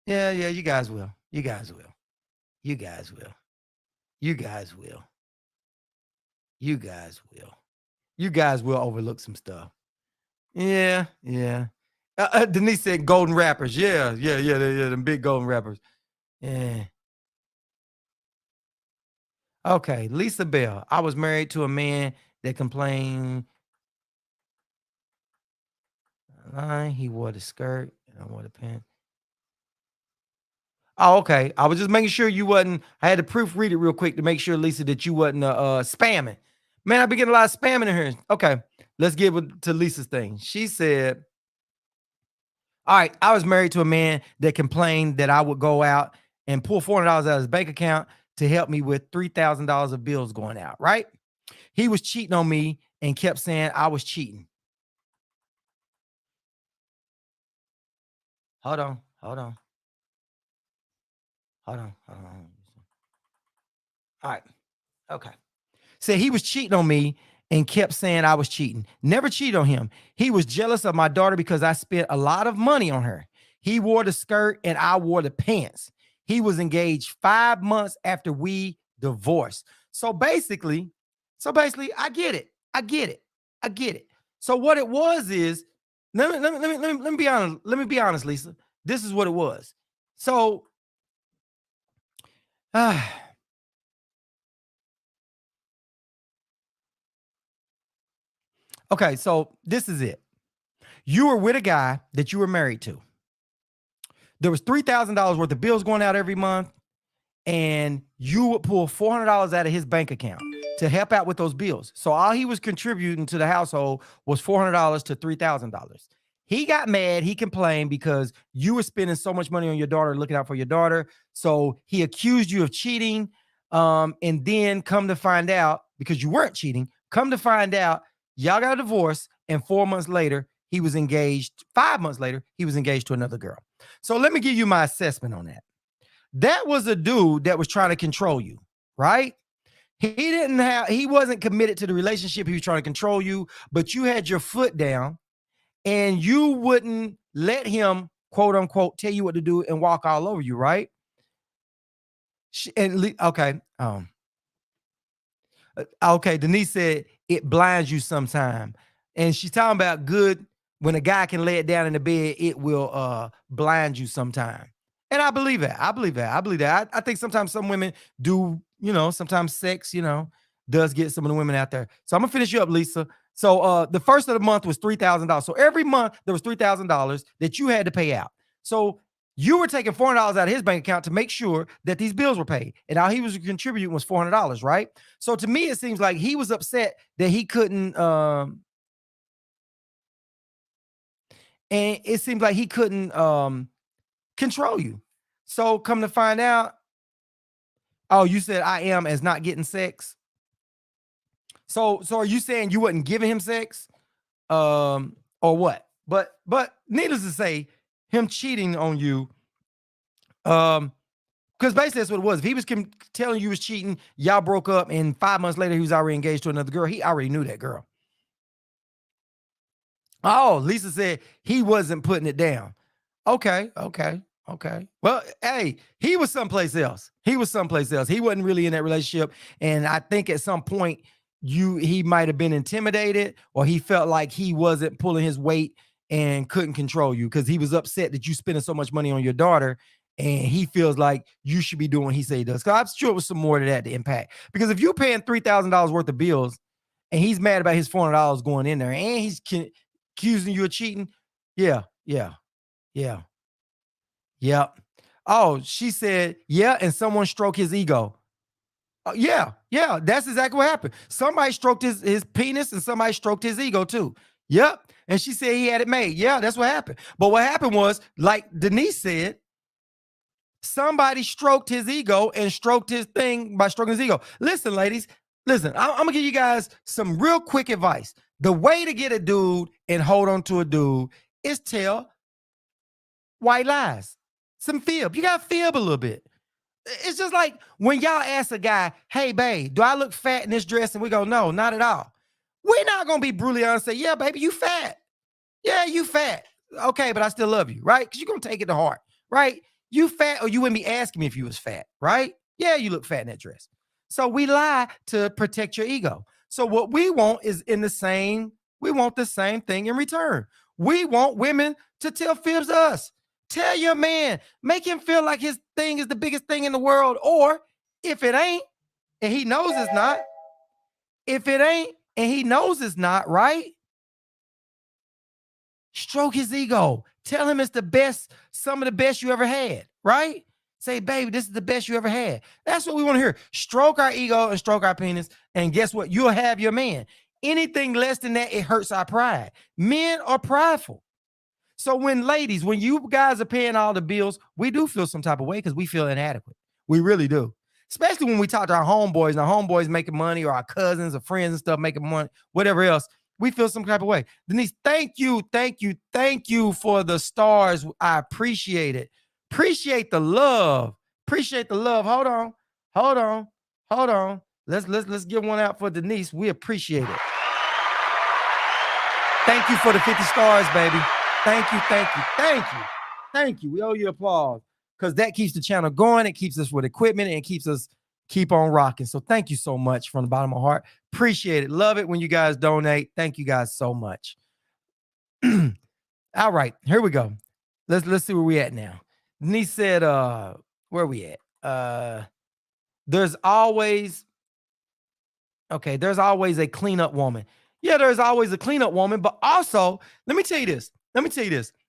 yeah, you guys will. You guys will overlook some stuff. Yeah. Denise said golden rappers. Yeah, them big golden rappers. Yeah. Okay, Lisa Bell. I was married to a man that complained. He wore the skirt and I wore the pants. Oh, okay. I was just making sure you wasn't. I had to proofread it real quick to make sure, Lisa, that you wasn't spamming. Man, I've been getting a lot of spamming in here. Okay, let's get to Lisa's thing. She said, all right, I was married to a man that complained that I would go out and pull $400 out of his bank account to help me with $3,000 of bills going out, right? He was cheating on me and kept saying I was cheating. Hold on, hold on, hold on, hold on. All right, okay. Said he was cheating on me and kept saying I was cheating. Never cheated on him. He was jealous of my daughter because I spent a lot of money on her. He wore the skirt and I wore the pants. He was engaged 5 months after we divorced. So basically, I get it. I get it. I get it. So what it was is, let me be honest. Let me be honest, Lisa. This is what it was. So, uh, okay. So this is it. You were with a guy that you were married to. There was $3,000 worth of bills going out every month, and you would pull $400 out of his bank account to help out with those bills. So all he was contributing to the household was $400 to $3,000. He got mad. He complained because you were spending so much money on your daughter, looking out for your daughter. So he accused you of cheating. And then come to find out, because you weren't cheating, come to find out, y'all got a divorce. And 4 months later, he was engaged. 5 months later, he was engaged to another girl. So let me give you my assessment on that. That was a dude that was trying to control you, right? He wasn't committed to the relationship. He was trying to control you, but you had your foot down and you wouldn't let him, quote unquote, tell you what to do and walk all over you, right? Okay. Okay. Denise said it blinds you sometime. And she's talking about good when a guy can lay it down in the bed, it will blind you sometime. And I believe that. I believe that. I believe that. I think sometimes some women do, sometimes sex, does get some of the women out there. So I'm gonna finish you up, Lisa. So the first of the month was $3,000. So every month there was $3,000 that you had to pay out. So you were taking $400 out of his bank account to make sure that these bills were paid. And all he was contributing was $400, right? So to me, it seems like he was upset that he couldn't and it seems like he couldn't control you. So come to find out, oh, you said I am as not getting sex. So are you saying you wasn't giving him sex? Or what? But needless to say, him cheating on you, because basically that's what it was. If he was telling you was cheating, y'all broke up, and 5 months later he was already engaged to another girl, he already knew that girl. Oh, Lisa said he wasn't putting it down. Okay, okay, okay. Well, hey, he was someplace else. He was someplace else. He wasn't really in that relationship. And I think at some point he might have been intimidated, or he felt like he wasn't pulling his weight and couldn't control you because he was upset that you spending so much money on your daughter. And he feels like you should be doing what he say he does. Because I'm sure it was some more to that to impact. Because if you're paying $3,000 worth of bills and he's mad about his $400 going in there and he's accusing you of cheating, yeah, yeah, yeah, yeah. Oh, she said, yeah, and someone stroked his ego. Yeah, yeah, that's exactly what happened. Somebody stroked his penis and somebody stroked his ego too. Yep. And she said he had it made. Yeah, that's what happened. But what happened was, like Denise said, somebody stroked his ego and stroked his thing by stroking his ego. Listen, ladies, listen, I'm gonna give you guys some real quick advice. The way to get a dude and hold on to a dude is tell white lies, some fib. You gotta fib a little bit. It's just like when y'all ask a guy, hey, babe, do I look fat in this dress? And we go, no, not at all. We're not gonna be brutally honest and say, yeah, baby, you fat. Yeah, you fat. Okay, but I still love you, right? Because you're gonna take it to heart, right? You fat, or you wouldn't be asking me if you was fat, right? Yeah, you look fat in that dress. So we lie to protect your ego. So what we want is we want the same thing in return. We want women to tell fibs to us. Tell your man, make him feel like his thing is the biggest thing in the world. Or if it ain't, and he knows it's not, if it ain't, and he knows it's not, right? Stroke his ego. Tell him it's the best, some of the best you ever had, right? Say, baby, this is the best you ever had. That's what we want to hear. Stroke our ego and stroke our penis. And guess what? You'll have your man. Anything less than that, it hurts our pride. Men are prideful. So when ladies, when you guys are paying all the bills, we do feel some type of way because we feel inadequate. We really do. Especially when we talk to our homeboys and our homeboys making money, or our cousins or friends and stuff making money, whatever else, we feel some type of way. Denise, thank you for the stars. I appreciate it. Appreciate the love. Appreciate the love. Hold on. Let's get one out for Denise. We appreciate it. Thank you for the 50 stars, baby. Thank you. We owe you applause because that keeps the channel going. It keeps us with equipment and it keeps us keep on rocking. So thank you so much from the bottom of my heart. Appreciate it. Love it when you guys donate. Thank you guys so much. All right, here we go. Let's see where we at now. Denise said, where are we at? There's always a cleanup woman. Yeah, there's always a cleanup woman, but also, let me tell you this,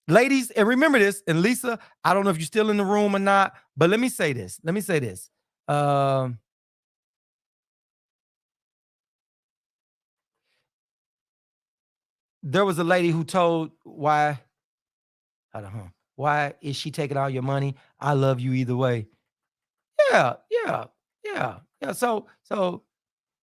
ladies, and remember this, and Lisa, I don't know if you're still in the room or not, but let me say this. There was a lady who told why is she taking all your money? I love you either way. Yeah. So,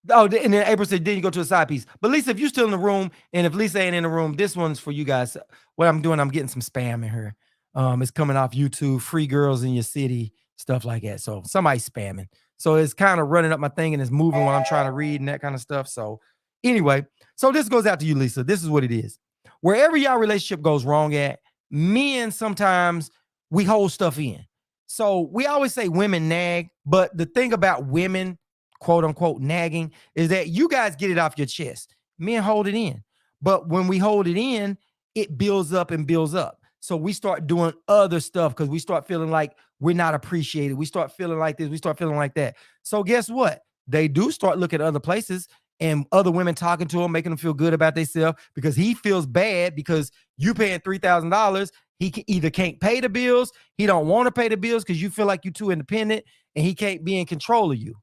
and then April said, then you go to a side piece. But Lisa, if you're still in the room, and if Lisa ain't in the room, this one's for you guys. What I'm doing, I'm getting some spam in here. It's coming off YouTube, free girls in your city, stuff like that. So somebody's spamming. So it's kind of running up my thing and it's moving while I'm trying to read and that kind of stuff. So anyway, so this goes out to you, Lisa. This is what it is. Wherever y'all relationship goes wrong at, men sometimes we hold stuff in. So we always say women nag, but the thing about women, quote unquote, nagging is that you guys get it off your chest. Men hold it in. But when we hold it in, it builds up and builds up. So we start doing other stuff because we start feeling like we're not appreciated. We start feeling like this. We start feeling like that. So guess what? They do start looking at other places and other women talking to him, making them feel good about themselves because he feels bad because you paying $3,000. He either can't pay the bills. He don't want to pay the bills because you feel like you're too independent and he can't be in control of you.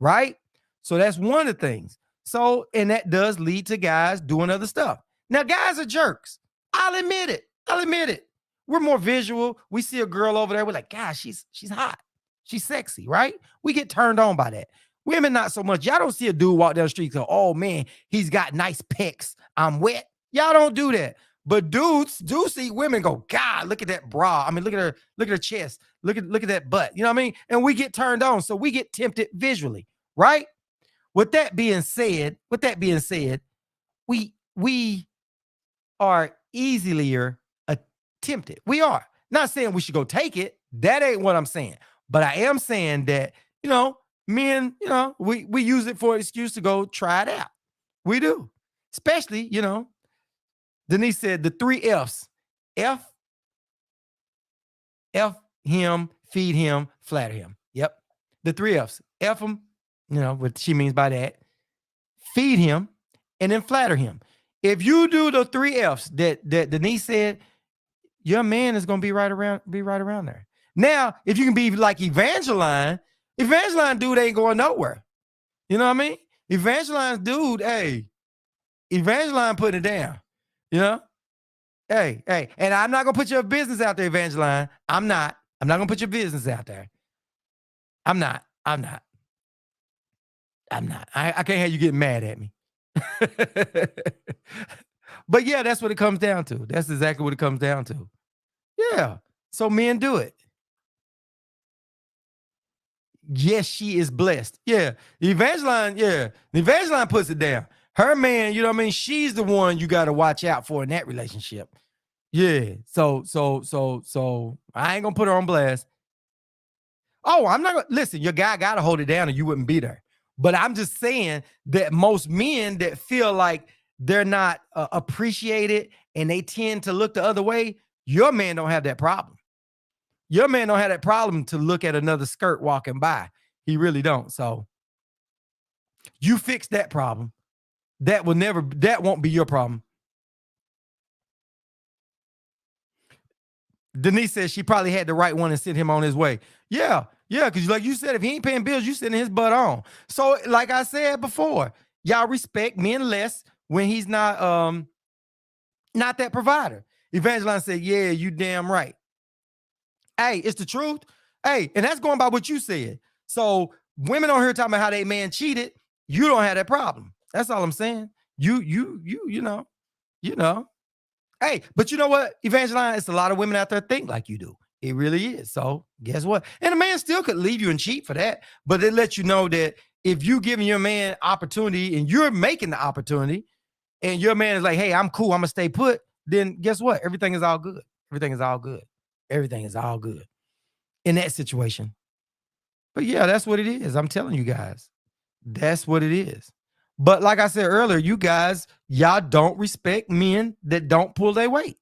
Right? So that's one of the things. So, and that does lead to guys doing other stuff. Now, guys are jerks. I'll admit it. We're more visual. We see a girl over there. We're like, gosh, she's hot. She's sexy, right? We get turned on by that. Women, not so much. Y'all don't see a dude walk down the street and go, oh man, he's got nice pecs. I'm wet. Y'all don't do that. But dudes do see women go, God, look at that bra. I mean, look at her chest. Look at that butt. You know what I mean? And we get turned on. So we get tempted visually, right? With that being said, we are easily tempted. We are. Not saying we should go take it. That ain't what I'm saying. But I am saying that, men, we use it for an excuse to go try it out. We do. Especially, Denise said the 3 F's. F him, feed him, flatter him. Yep. The 3 F's. F him, what she means by that. Feed him and then flatter him. If you do the 3 F's that Denise said, your man is going to be right around there. Now, if you can be like Evangeline dude ain't going nowhere. You know what I mean? Evangeline's dude, Evangeline putting it down. Hey, and I'm not gonna put your business out there, Evangeline. I'm not gonna put your business out there. I'm not. I can't have you getting mad at me. But yeah, that's what it comes down to. That's exactly what it comes down to. Yeah. So men do it. Yes, she is blessed. Yeah. Evangeline puts it down. Her man, you know what I mean? She's the one you got to watch out for in that relationship. Yeah. So I ain't gonna put her on blast. Oh, I'm not gonna listen. Your guy got to hold it down, or you wouldn't be there. But I'm just saying that most men that feel like they're not appreciated and they tend to look the other way, your man don't have that problem. Your man don't have that problem to look at another skirt walking by. He really don't. So you fix that problem. That won't be your problem. Denise says she probably had the right one and sent him on his way. Yeah, yeah, because like you said, if he ain't paying bills, you sending his butt on. So, like I said before, y'all respect men less when he's not that provider. Evangeline said, yeah, you damn right. Hey, it's the truth. Hey, and that's going by what you said. So women on here talking about how they man cheated, you don't have that problem. That's all I'm saying. You know. Hey, but you know what, Evangeline? It's a lot of women out there think like you do. It really is. So guess what? And a man still could leave you and cheat for that, but it lets you know that if you giving your man opportunity and you're making the opportunity, and your man is like, hey, I'm cool, I'm gonna stay put, then guess what? Everything is all good. Everything is all good. Everything is all good in that situation. But yeah, that's what it is. I'm telling you guys. That's what it is. But like I said earlier, you guys, y'all don't respect men that don't pull their weight.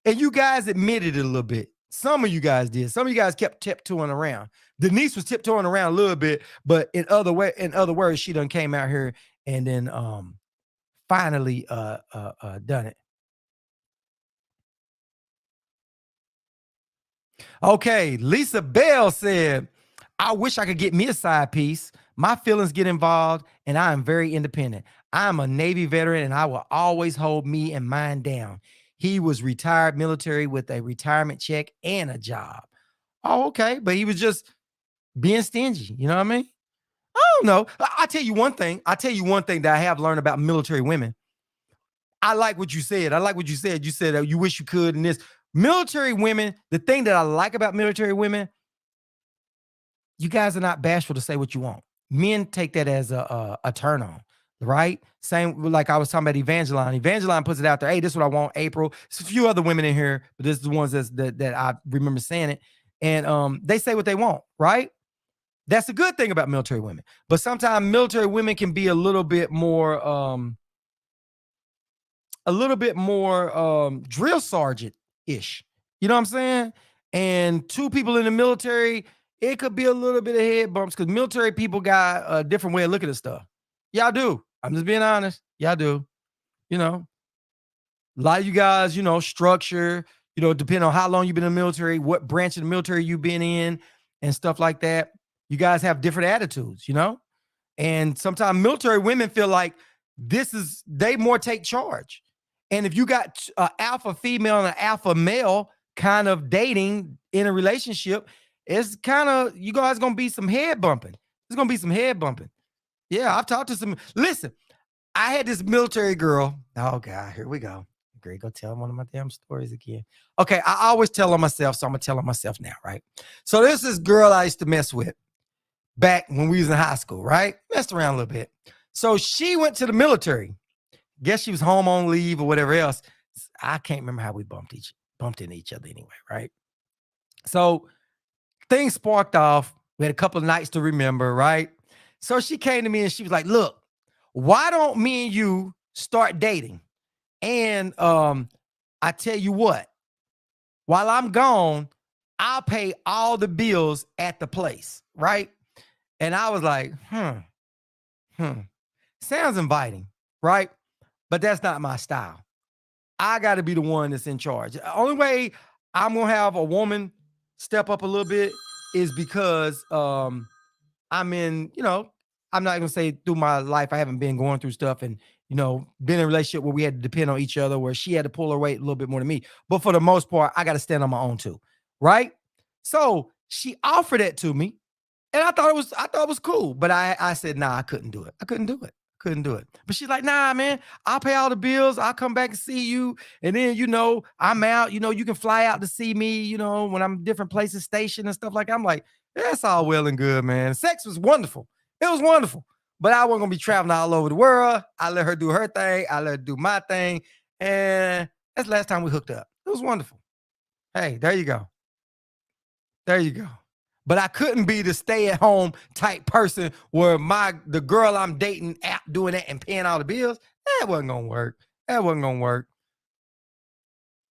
And you guys admitted it a little bit. Some of you guys did. Some of you guys kept tiptoeing around. Denise was tiptoeing around a little bit, but in other words, she done came out here and then finally done it. Okay, Lisa Bell said, I wish I could get me a side piece. My feelings get involved, and I am very independent. I'm a Navy veteran, and I will always hold me and mine down. He was retired military with a retirement check and a job. Oh, okay. But he was just being stingy. You know what I mean? I don't know. I tell you one thing. I tell you one thing that I have learned about military women. I like what you said. I like what you said. You said you wish you could. And this military women, the thing that I like about military women, you guys are not bashful to say what you want. Men take that as a turn on, right? Same like I was talking about Evangeline. Evangeline puts it out there. Hey, this is what I want. April. There's a few other women in here, but this is the ones that I remember saying it. And they say what they want, right? That's a good thing about military women. But sometimes military women can be a little bit more drill sergeant ish. You know what I'm saying? And two people in the military, it could be a little bit of head bumps because military people got a different way of looking at stuff. Y'all do. I'm just being honest. Y'all do. You know, a lot of you guys, structure, depending on how long you've been in the military, what branch of the military you've been in, and stuff like that. You guys have different attitudes, and sometimes military women feel like they more take charge. And if you got an alpha female and an alpha male kind of dating in a relationship, it's kind of, you guys going to be some head bumping. There's going to be some head bumping. Yeah, I've talked to some. Listen, I had this military girl. Oh, God, here we go. Great, go tell one of my damn stories again. Okay, I always tell on myself, so I'm going to tell on myself now, right? So this is girl I used to mess with back when we was in high school, right? Messed around a little bit. So she went to the military. Guess she was home on leave or whatever else. I can't remember how we bumped into each other anyway, right? So things sparked off. We had a couple of nights to remember, right? So she came to me and she was like, look, why don't me and you start dating? And I tell you what, while I'm gone, I'll pay all the bills at the place, right? And I was like, sounds inviting, right? But that's not my style. I got to be the one that's in charge. The only way I'm going to have a woman step up a little bit is because I'm in, I'm not going to say through my life, I haven't been going through stuff and, been in a relationship where we had to depend on each other, where she had to pull her weight a little bit more than me. But for the most part, I got to stand on my own too. Right. So she offered it to me and I thought it was cool. But I said, nah, I couldn't do it. Couldn't do it. But she's like, nah, man, I'll pay all the bills. I'll come back and see you. And then, I'm out, you can fly out to see me, when I'm different places stationed and stuff like that. I'm like, that's all well and good, man. Sex was wonderful. It was wonderful. But I wasn't going to be traveling all over the world. I let her do her thing. I let her do my thing. And that's the last time we hooked up. It was wonderful. Hey, there you go. There you go. But I couldn't be the stay-at-home type person where the girl I'm dating out doing that and paying all the bills. That wasn't gonna work.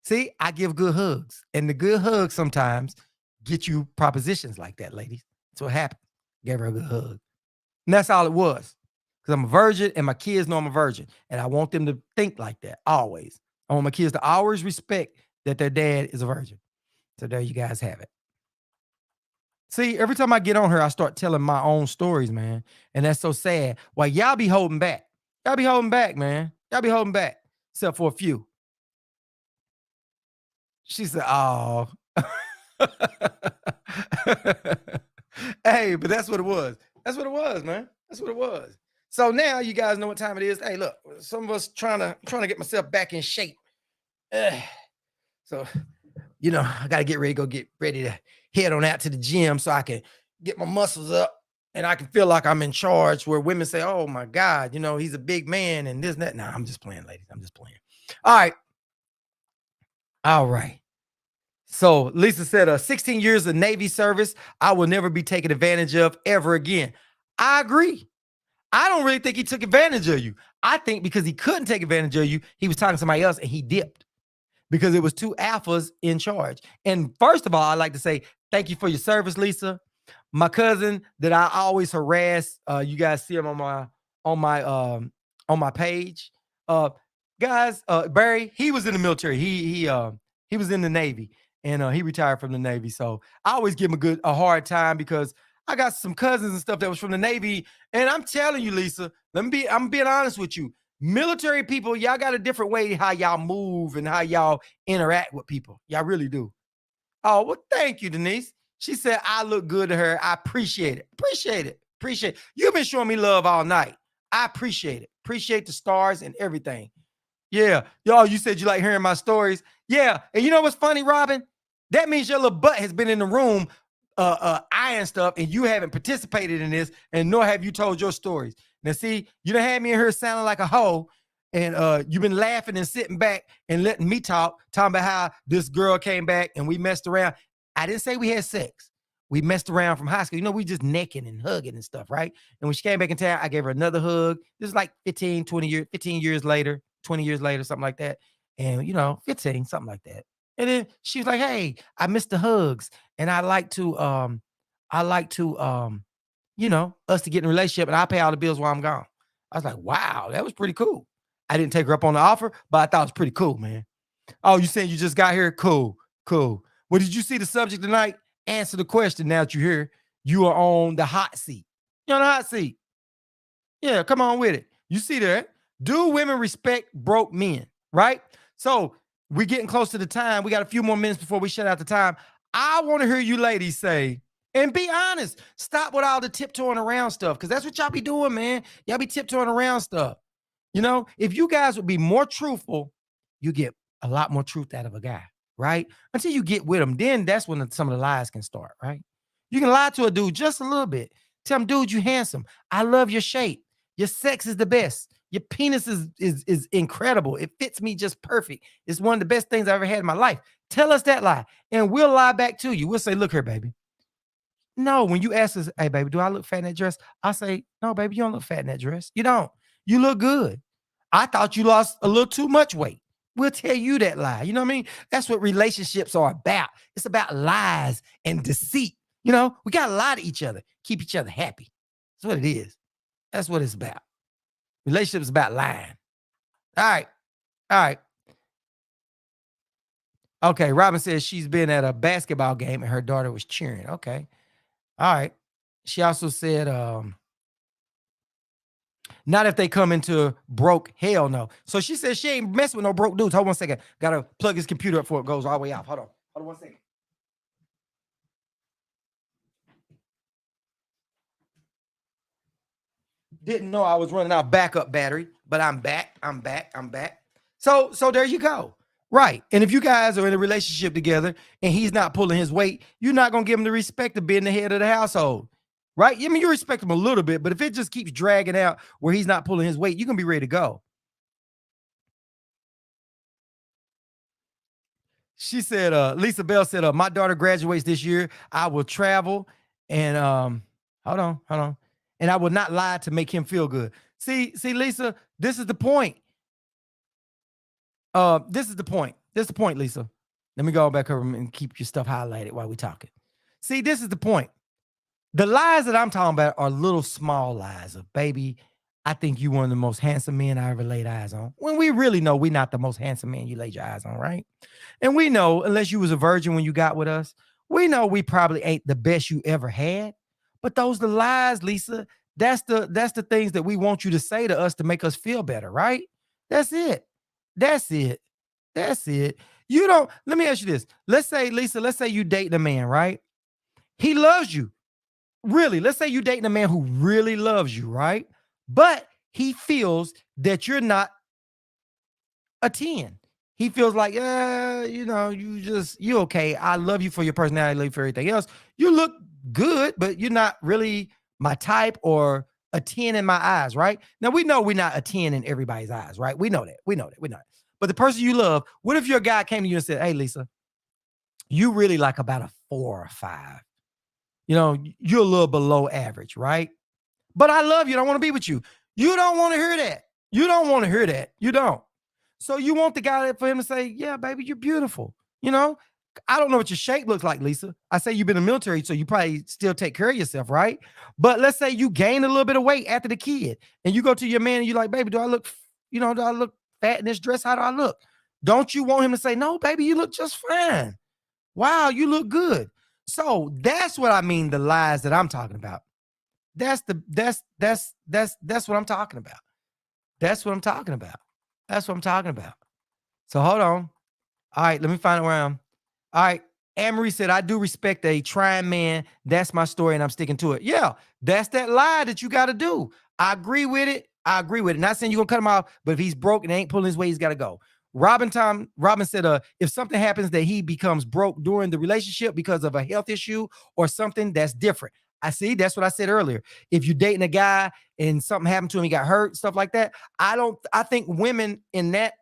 See, I give good hugs, and the good hugs sometimes get you propositions like that, ladies. That's what happened. Gave her a good hug, and that's all it was. Because I'm a virgin, and my kids know I'm a virgin, and I want them to think like that always. I want my kids to always respect that their dad is a virgin. So there you guys have it. See, every time I get on her, I start telling my own stories, man. And that's so sad. Well, y'all be holding back. Y'all be holding back, man. Y'all be holding back, except for a few. She said, oh. Hey, but that's what it was. That's what it was, man. That's what it was. So now you guys know what time it is. Hey, look, some of us trying to get myself back in shape. So, I got to get ready to head on out to the gym so I can get my muscles up and I can feel like I'm in charge, where women say, oh my God, he's a big man and this and that. Nah, I'm just playing, ladies. I'm just playing. All right. All right. So Lisa said, 16 years of Navy service, I will never be taken advantage of ever again. I agree. I don't really think he took advantage of you. I think because he couldn't take advantage of you, he was talking to somebody else and he dipped because it was two alphas in charge. And first of all, I'd like to say thank you for your service, Lisa. My cousin that I always harass, you guys see him on my page. Guys, Barry, he was in the military. He was in the Navy and he retired from the Navy. So I always give him a hard time because I got some cousins and stuff that was from the Navy. And I'm telling you, Lisa, I'm being honest with you. Military people, y'all got a different way how y'all move and how y'all interact with people. Y'all really do. Oh, well, thank you, Denise. She said, I look good to her. I appreciate it. Appreciate it. Appreciate it. You've been showing me love all night. I appreciate it. Appreciate the stars and everything. Yeah. Y'all, you said you like hearing my stories. Yeah. And you know what's funny, Robin? That means your little butt has been in the room eyeing stuff and you haven't participated in this, and nor have you told your stories. Now, see, you done had me in here sounding like a hoe, and you've been laughing and sitting back and letting me talking about how this girl came back and we messed around. I didn't say we had sex. We messed around from high school. We just necking and hugging and stuff, right? And when she came back in town, I gave her another hug. This is like 15 years later, 20 years later, something like that. And, 15, something like that. And then she was like, hey, I missed the hugs. And I like to, us to get in a relationship and I pay all the bills while I'm gone. I was like, wow, that was pretty cool. I didn't take her up on the offer, but I thought it was pretty cool, man. Oh, you saying you just got here? Cool. Well, did you see the subject tonight? Answer the question now that you're here. You are on the hot seat. You're on the hot seat. Yeah, come on with it. You see that? Do women respect broke men? Right? So we're getting close to the time. We got a few more minutes before we shut out the time. I want to hear you ladies say, and be honest, stop with all the tiptoeing around stuff, because that's what y'all be doing, man. Y'all be tiptoeing around stuff. If you guys would be more truthful, you get a lot more truth out of a guy, right? Until you get with him, then that's when some of the lies can start, right? You can lie to a dude just a little bit. Tell him, dude, you handsome. I love your shape. Your sex is the best. Your penis is incredible. It fits me just perfect. It's one of the best things I ever had in my life. Tell us that lie, and we'll lie back to you. We'll say, look here, baby. No, when you ask us, hey, baby, do I look fat in that dress? I say, no, baby, you don't look fat in that dress. You don't. You look good. I thought you lost a little too much weight. We'll tell you that lie. You know what I mean? That's what relationships are about. It's about lies and deceit. We got to lie to each other, keep each other happy. That's what it is. That's what it's about. Relationships about lying. All right. Okay, Robin says she's been at a basketball game and her daughter was cheering. Okay. All right. She also said, not if they come into broke, hell no. So she says she ain't messing with no broke dudes. Hold on 1 second. Gotta plug his computer up before it goes all the way out. Hold on 1 second. Didn't know I was running out backup battery, but I'm back. So there you go. Right. And if you guys are in a relationship together and he's not pulling his weight, you're not going to give him the respect of being the head of the household. Right. I mean, you respect him a little bit, but if it just keeps dragging out where he's not pulling his weight, you're going to be ready to go. She said, Lisa Bell said, my daughter graduates this year. I will travel and hold on. And I will not lie to make him feel good. See, Lisa, this is the point. This is the point. This is the point, Lisa. Let me go back over and keep your stuff highlighted while we're talking. See, this is the point. The lies that I'm talking about are little small lies of, baby, I think you one of the most handsome men I ever laid eyes on. When we really know we're not the most handsome man you laid your eyes on, right? And we know, unless you was a virgin when you got with us, we know we probably ain't the best you ever had. But those the lies, Lisa. That's the things that we want you to say to us to make us feel better, right? That's it. That's it. That's it. You don't. Let me ask you this. Let's say, Lisa, let's say you date a man, right? He loves you. Really, let's say you dating a man who really loves you, right? But he feels that you're not a 10. He feels like, you okay. I love you for your personality, I love you for everything else. You look good, but you're not really my type or a 10 in my eyes, right? Now we know we're not a 10 in everybody's eyes, right? We know that. We know that. We know that. But the person you love, what if your guy came to you and said, "Hey, Lisa, you really like about a 4 or 5. You're a little below average, right? But I love you. And I want to be with you." You don't want to hear that. You don't want to hear that. You don't. So you want the guy for him to say, "Yeah, baby, you're beautiful." You know, I don't know what your shape looks like, Lisa. I say you've been in the military, so you probably still take care of yourself, right? But let's say you gain a little bit of weight after the kid, and you go to your man and you're like, "Baby, do I look fat in this dress? How do I look?" Don't you want him to say, "No, baby, you look just fine. Wow, you look good." So that's what I mean, the lies that I'm talking about. That's what I'm talking about. That's what I'm talking about. That's what I'm talking about. So hold on. All right, let me find around. All right. Anne-Marie said, "I do respect a trying man. That's my story, and I'm sticking to it." Yeah, that's that lie that you got to do. I agree with it. I agree with it. Not saying you're gonna cut him off, but if he's broke and ain't pulling his weight, he's got to go. Robin said, if something happens that he becomes broke during the relationship because of a health issue or something, that's different. I see. That's what I said earlier. If you're dating a guy and something happened to him, he got hurt, stuff like that. I think women in that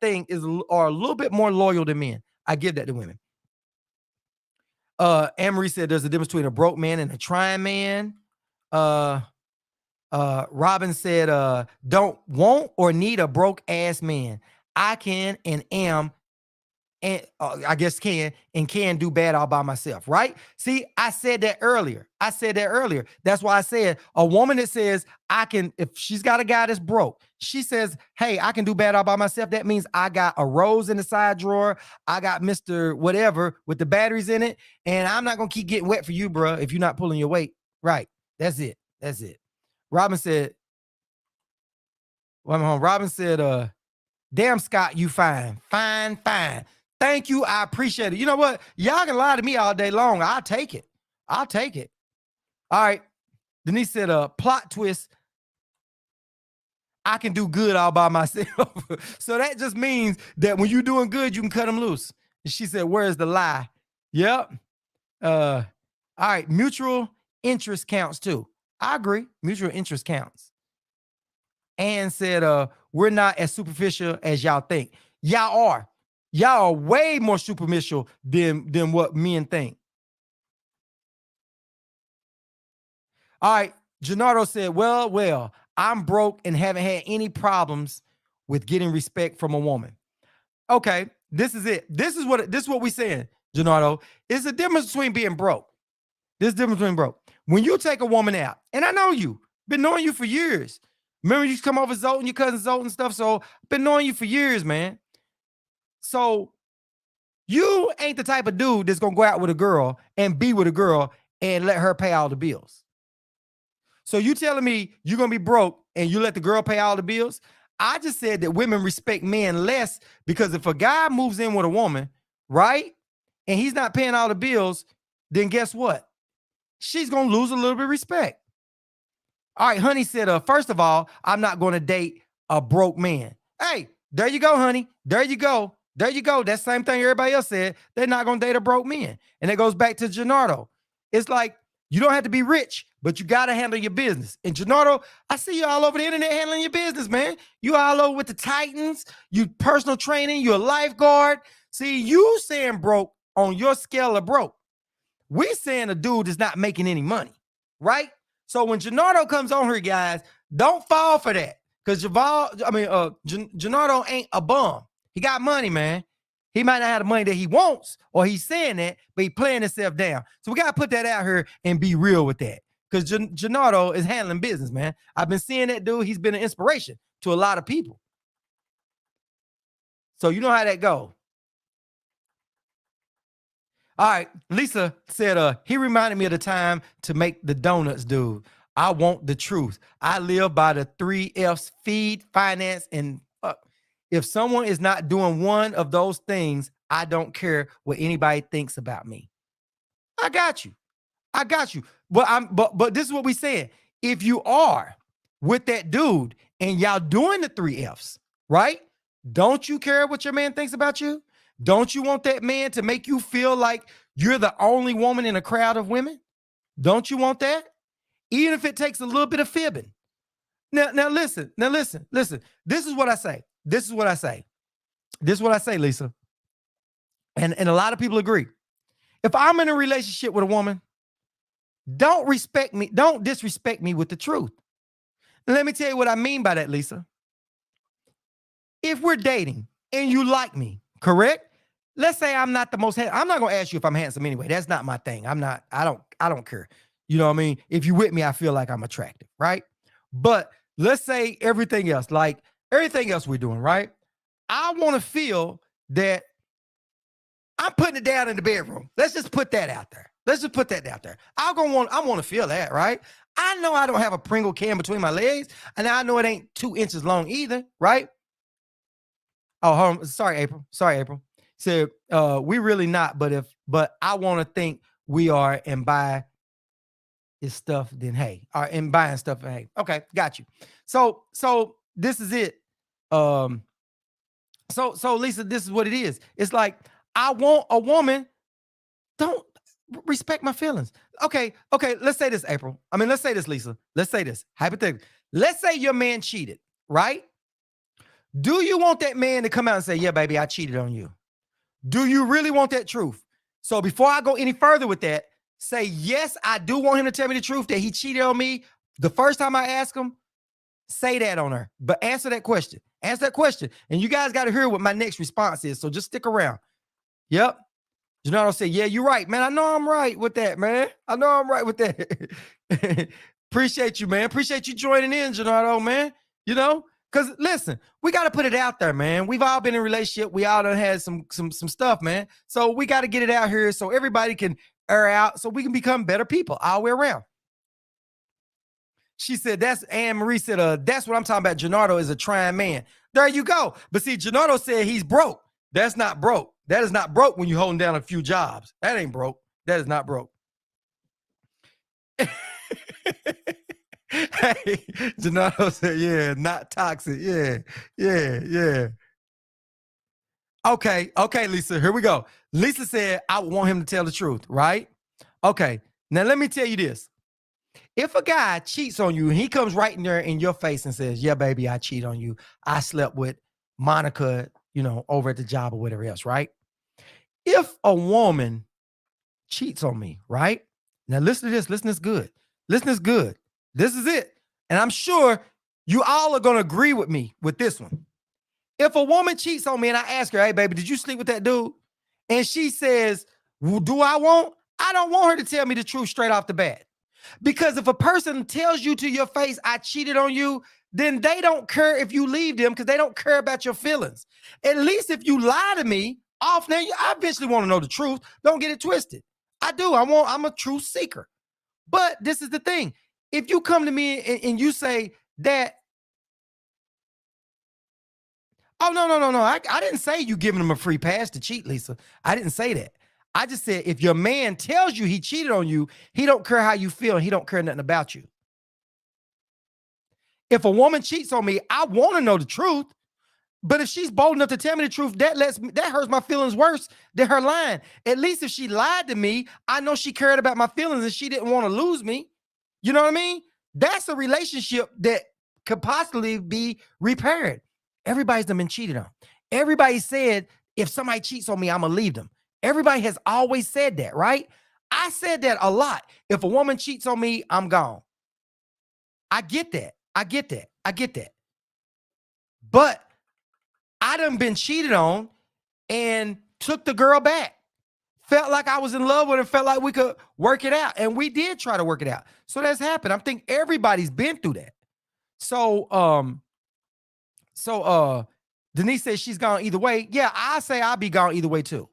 thing are a little bit more loyal than men. I give that to women. Anne-Marie said there's a difference between a broke man and a trying man. Robin said, don't want or need a broke ass man. I can and am and I guess can do bad all by myself, right? See, I said that earlier. That's why I said a woman that says I can, if she's got a guy that's broke, she says, "Hey, I can do bad all by myself." That means I got a rose in the side drawer. I got Mr. Whatever with the batteries in it, and I'm not gonna keep getting wet for you, bro, if you're not pulling your weight. Right. That's it. That's it. Robin said, well, I'm home. Robin said, "Damn, Scott, you fine. Fine, fine. Thank you. I appreciate it." You know what? Y'all can lie to me all day long. I'll take it. I'll take it. All right. Denise said, "Plot twist. I can do good all by myself." So that just means that when you're doing good, you can cut them loose. And she said, "Where's the lie?" Yep. All right. Mutual interest counts too. I agree. Mutual interest counts. And said, "We're not as superficial as y'all think." Y'all are. Y'all are way more superficial than what men think. All right. Gennaro said, well, I'm broke and haven't had any problems with getting respect from a woman. Okay, this is it. This is what we saying, Gennaro. It's the difference between being broke. This difference between broke. When you take a woman out, and I know you, been knowing you for years. Remember, you used to come over Zoltan, your cousin Zoltan and stuff. So been knowing you for years, man. So you ain't the type of dude that's gonna go out with a girl and be with a girl and let her pay all the bills. So you telling me you're gonna be broke and you let the girl pay all the bills? I just said that women respect men less because if a guy moves in with a woman, right, and he's not paying all the bills, then guess what? She's gonna lose a little bit of respect. All right, honey said, first of all, I'm not gonna date a broke man. Hey, there you go, honey. There you go. There you go. That same thing everybody else said. They're not gonna date a broke man. And it goes back to Gennaro. It's like you don't have to be rich, but you gotta handle your business. And Gennaro, I see you all over the internet handling your business, man. You all over with the Titans, you personal training, you're a lifeguard. See, you saying broke on your scale of broke. We saying a dude is not making any money, right? So when Gennaro comes on here, guys, don't fall for that. Because Gennaro ain't a bum. He got money, man. He might not have the money that he wants, or he's saying that, but he playing himself down. So we got to put that out here and be real with that. because Gennaro is handling business, man. I've been seeing that dude. He's been an inspiration to a lot of people. So you know how that go. All right. Lisa said, he reminded me of the time to make the donuts, dude. I want the truth. I live by the 3 F's: feed, finance, and fuck. If someone is not doing one of those things, I don't care what anybody thinks about me. I got you. I got you. But this is what we said. If you are with that dude and y'all doing the 3 F's, right? Don't you care what your man thinks about you? Don't you want that man to make you feel like you're the only woman in a crowd of women? Don't you want that? Even if it takes a little bit of fibbing. Now listen. This is what I say. This is what I say, Lisa. And a lot of people agree. If I'm in a relationship with a woman, don't disrespect me with the truth. Let me tell you what I mean by that, Lisa. If we're dating and you like me, correct? Let's say I'm not the most handsome. I'm not going to ask you if I'm handsome anyway. That's not my thing. I don't care. You know what I mean? If you're with me, I feel like I'm attractive, right? But let's say everything else we're doing, right? I want to feel that I'm putting it down in the bedroom. Let's just put that out there. I want to feel that, right? I know I don't have a Pringle can between my legs, and I know it ain't 2 inches long either, right? Oh, hold on. Sorry, April. Said, we really not, but I want to think we are and buy his stuff, then hey, and buying stuff, and hey. Okay, got you. So this is it. So Lisa, this is what it is. It's like, I want a woman, don't respect my feelings. Okay, let's say this, April. I mean, let's say this, Lisa. Let's say this, hypothetically. Let's say your man cheated, right? Do you want that man to come out and say, yeah, baby, I cheated on you? Do you really want that truth? So before I go any further with that, say, yes, I do want him to tell me the truth that he cheated on me. The first time I ask him, say that on her, but answer that question. And you guys got to hear what my next response is. So just stick around. Yep. Gennaro said, yeah, you're right, man. I know I'm right with that, man. Appreciate you, man. Appreciate you joining in, Gennaro, man. You know, because listen, we got to put it out there, man. We've all been in a relationship. We all done had some stuff, man. So we got to get it out here so everybody can air out, so we can become better people all the way around. She said, Anne Marie said, that's what I'm talking about. Gennaro is a trying man. There you go. But see, Gennaro said he's broke. That's not broke. That is not broke when you're holding down a few jobs. That ain't broke. That is not broke. Hey, Gennaro said, yeah, not toxic. Yeah. Okay, Lisa, here we go. Lisa said, I want him to tell the truth, right? Okay, now let me tell you this. If a guy cheats on you and he comes right in there in your face and says, yeah, baby, I cheat on you. I slept with Monica, over at the job or whatever else, right? If a woman cheats on me, right? Now listen to this. Listen is good. This is it. And I'm sure you all are going to agree with me with this one. If a woman cheats on me and I ask her, hey, baby, did you sleep with that dude? And she says, well, I don't want her to tell me the truth straight off the bat. Because if a person tells you to your face, I cheated on you, then they don't care if you leave them because they don't care about your feelings. At least if you lie to me, I eventually want to know the truth. Don't get it twisted. I do. I'm a truth seeker. But this is the thing. If you come to me and you say that, oh, no. I didn't say you giving him a free pass to cheat, Lisa. I didn't say that. I just said, if your man tells you he cheated on you, he don't care how you feel. He don't care nothing about you. If a woman cheats on me, I want to know the truth. But if she's bold enough to tell me the truth, that hurts my feelings worse than her lying. At least if she lied to me, I know she cared about my feelings and she didn't want to lose me. You know what I mean? That's a relationship that could possibly be repaired. Everybody's been cheated on. Everybody said, if somebody cheats on me, I'm going to leave them. Everybody has always said that, right? I said that a lot. If a woman cheats on me, I'm gone. I get that. But I done been cheated on and took the girl back. felt like I was in love with her, felt like we could work it out. And we did try to work it out. So that's happened. I think everybody's been through that. So Denise says she's gone either way. Yeah, I say I'll be gone either way too.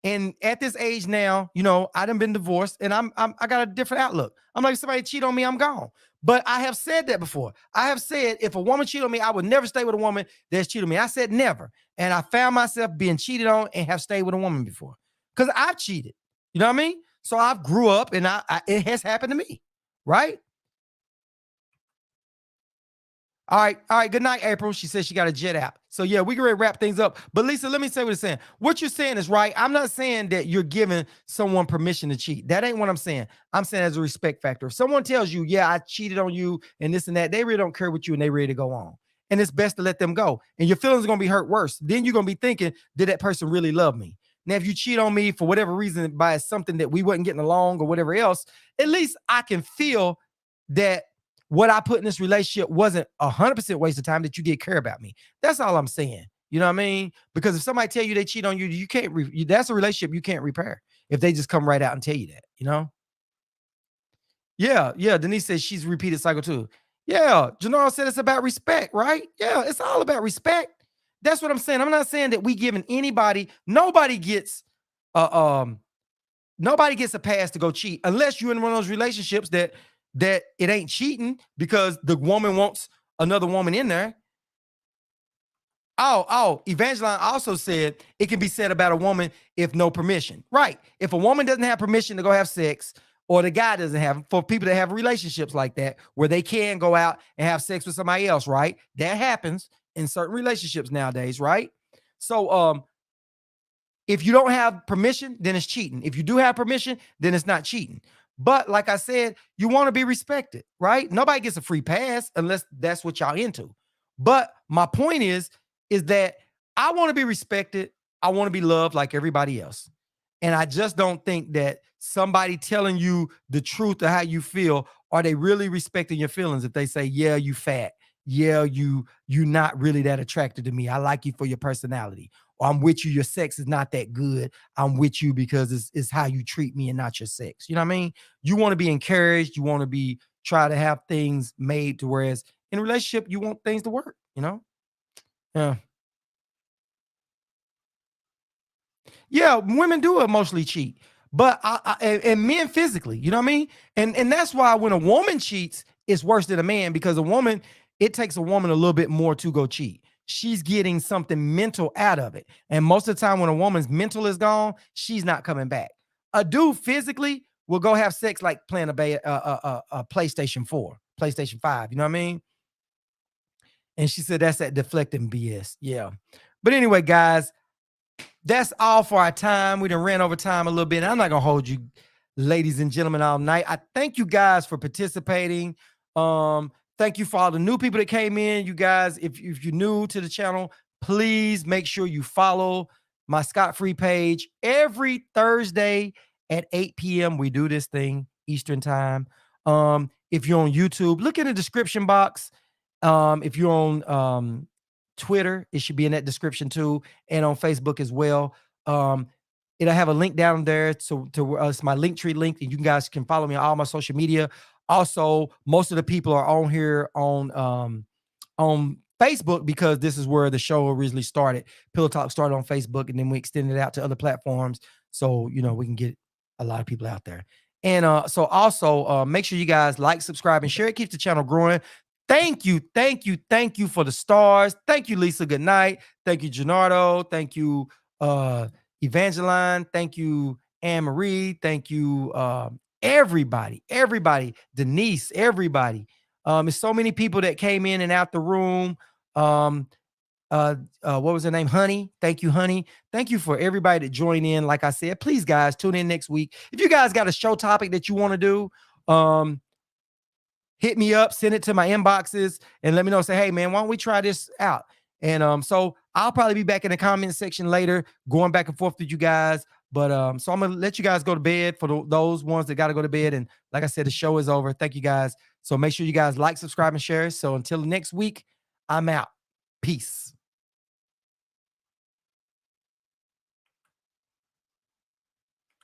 And at this age now, I done been divorced and I got a different outlook. I'm like, somebody cheat on me, I'm gone. But I have said that before. I have said if a woman cheat on me, I would never stay with a woman that's cheated on me. I said never. And I found myself being cheated on and have stayed with a woman before. Because I've cheated. You know what I mean? So I've grew up and it has happened to me. Right? All right. Good night, April. She says she got a jet out. So yeah, we can ready to wrap things up. But Lisa, let me say what it's saying. What you're saying is right. I'm not saying that you're giving someone permission to cheat. That ain't what I'm saying. I'm saying as a respect factor. If someone tells you, yeah, I cheated on you and this and that, they really don't care with you and they ready to go on. And it's best to let them go. And your feelings are gonna be hurt worse. Then you're gonna be thinking, did that person really love me? Now, if you cheat on me for whatever reason by something that we wasn't getting along or whatever else, at least I can feel that what I put in this relationship wasn't 100% waste of time, that you did care about me. That's all I'm saying. You know what I mean? Because if somebody tell you they cheat on you, you can't, that's a relationship you can't repair if they just come right out and tell you that. Yeah. Denise says she's repeated cycle too. Yeah. Janara said it's about respect, right? Yeah. It's all about respect. That's what I'm saying. I'm not saying that we giving nobody gets a pass to go cheat unless you're in one of those relationships that it ain't cheating because the woman wants another woman in there. Evangeline also said it can be said about a woman if no permission. Right. If a woman doesn't have permission to go have sex, or the guy doesn't have, for people that have relationships like that, where they can go out and have sex with somebody else, right? That happens in certain relationships nowadays, right? So if you don't have permission, then it's cheating. If you do have permission, then it's not cheating. But like I said, you want to be respected, right? Nobody gets a free pass unless that's what y'all into. But my point is that I want to be respected. I want to be loved like everybody else. And I just don't think that somebody telling you the truth of how you feel, are they really respecting your feelings if they say, yeah, you fat. Yeah, you not really that attracted to me. I like you for your personality. Or I'm with you. Your sex is not that good. I'm with you because it's how you treat me and not your sex. You know what I mean? You want to be encouraged. You want to try to have things made to whereas in a relationship, you want things to work, Yeah. Yeah, women do emotionally cheat, but and men physically, you know what I mean? And that's why when a woman cheats, it's worse than a man because it takes a woman a little bit more to go cheat. She's getting something mental out of it. And most of the time when a woman's mental is gone, she's not coming back. A dude physically will go have sex like playing a PlayStation 4, PlayStation 5, you know what I mean? And she said that's that deflecting BS. Yeah. But anyway, guys, that's all for our time. We done ran over time a little bit. I'm not gonna hold you, ladies and gentlemen, all night. I thank you guys for participating. Thank you for all the new people that came in. You guys, if you're new to the channel, please make sure you follow my Scott Free page. Every Thursday at 8 p.m. we do this thing Eastern time. If you're on YouTube, look in the description box. If you're on Twitter, it should be in that description too, and on Facebook as well. It'll have a link down there to us, my Linktree link, and you guys can follow me on all my social media. Also, most of the people are on here on Facebook because this is where the show originally started. Pillow Talk started on Facebook, and then we extended it out to other platforms, so we can get a lot of people out there. And so also make sure you guys like, subscribe, and share. It keeps the channel growing. Thank you for the stars. Thank you, Lisa. Good night. Thank you, Gennaro. Thank you, Evangeline. Thank you, Anne Marie. Thank you, everybody, Denise, everybody. There's so many people that came in and out the room. What was her name? Honey. Thank you, Honey. Thank you for everybody that joined in. Like I said, please, guys, tune in next week. If you guys got a show topic that you want to do, hit me up, send it to my inboxes, and let me know. Say, hey, man, why don't we try this out? And so I'll probably be back in the comment section later, going back and forth with you guys. But so I'm going to let you guys go to bed for those ones that got to go to bed. And like I said, the show is over. Thank you, guys. So make sure you guys like, subscribe, and share. So until next week, I'm out. Peace.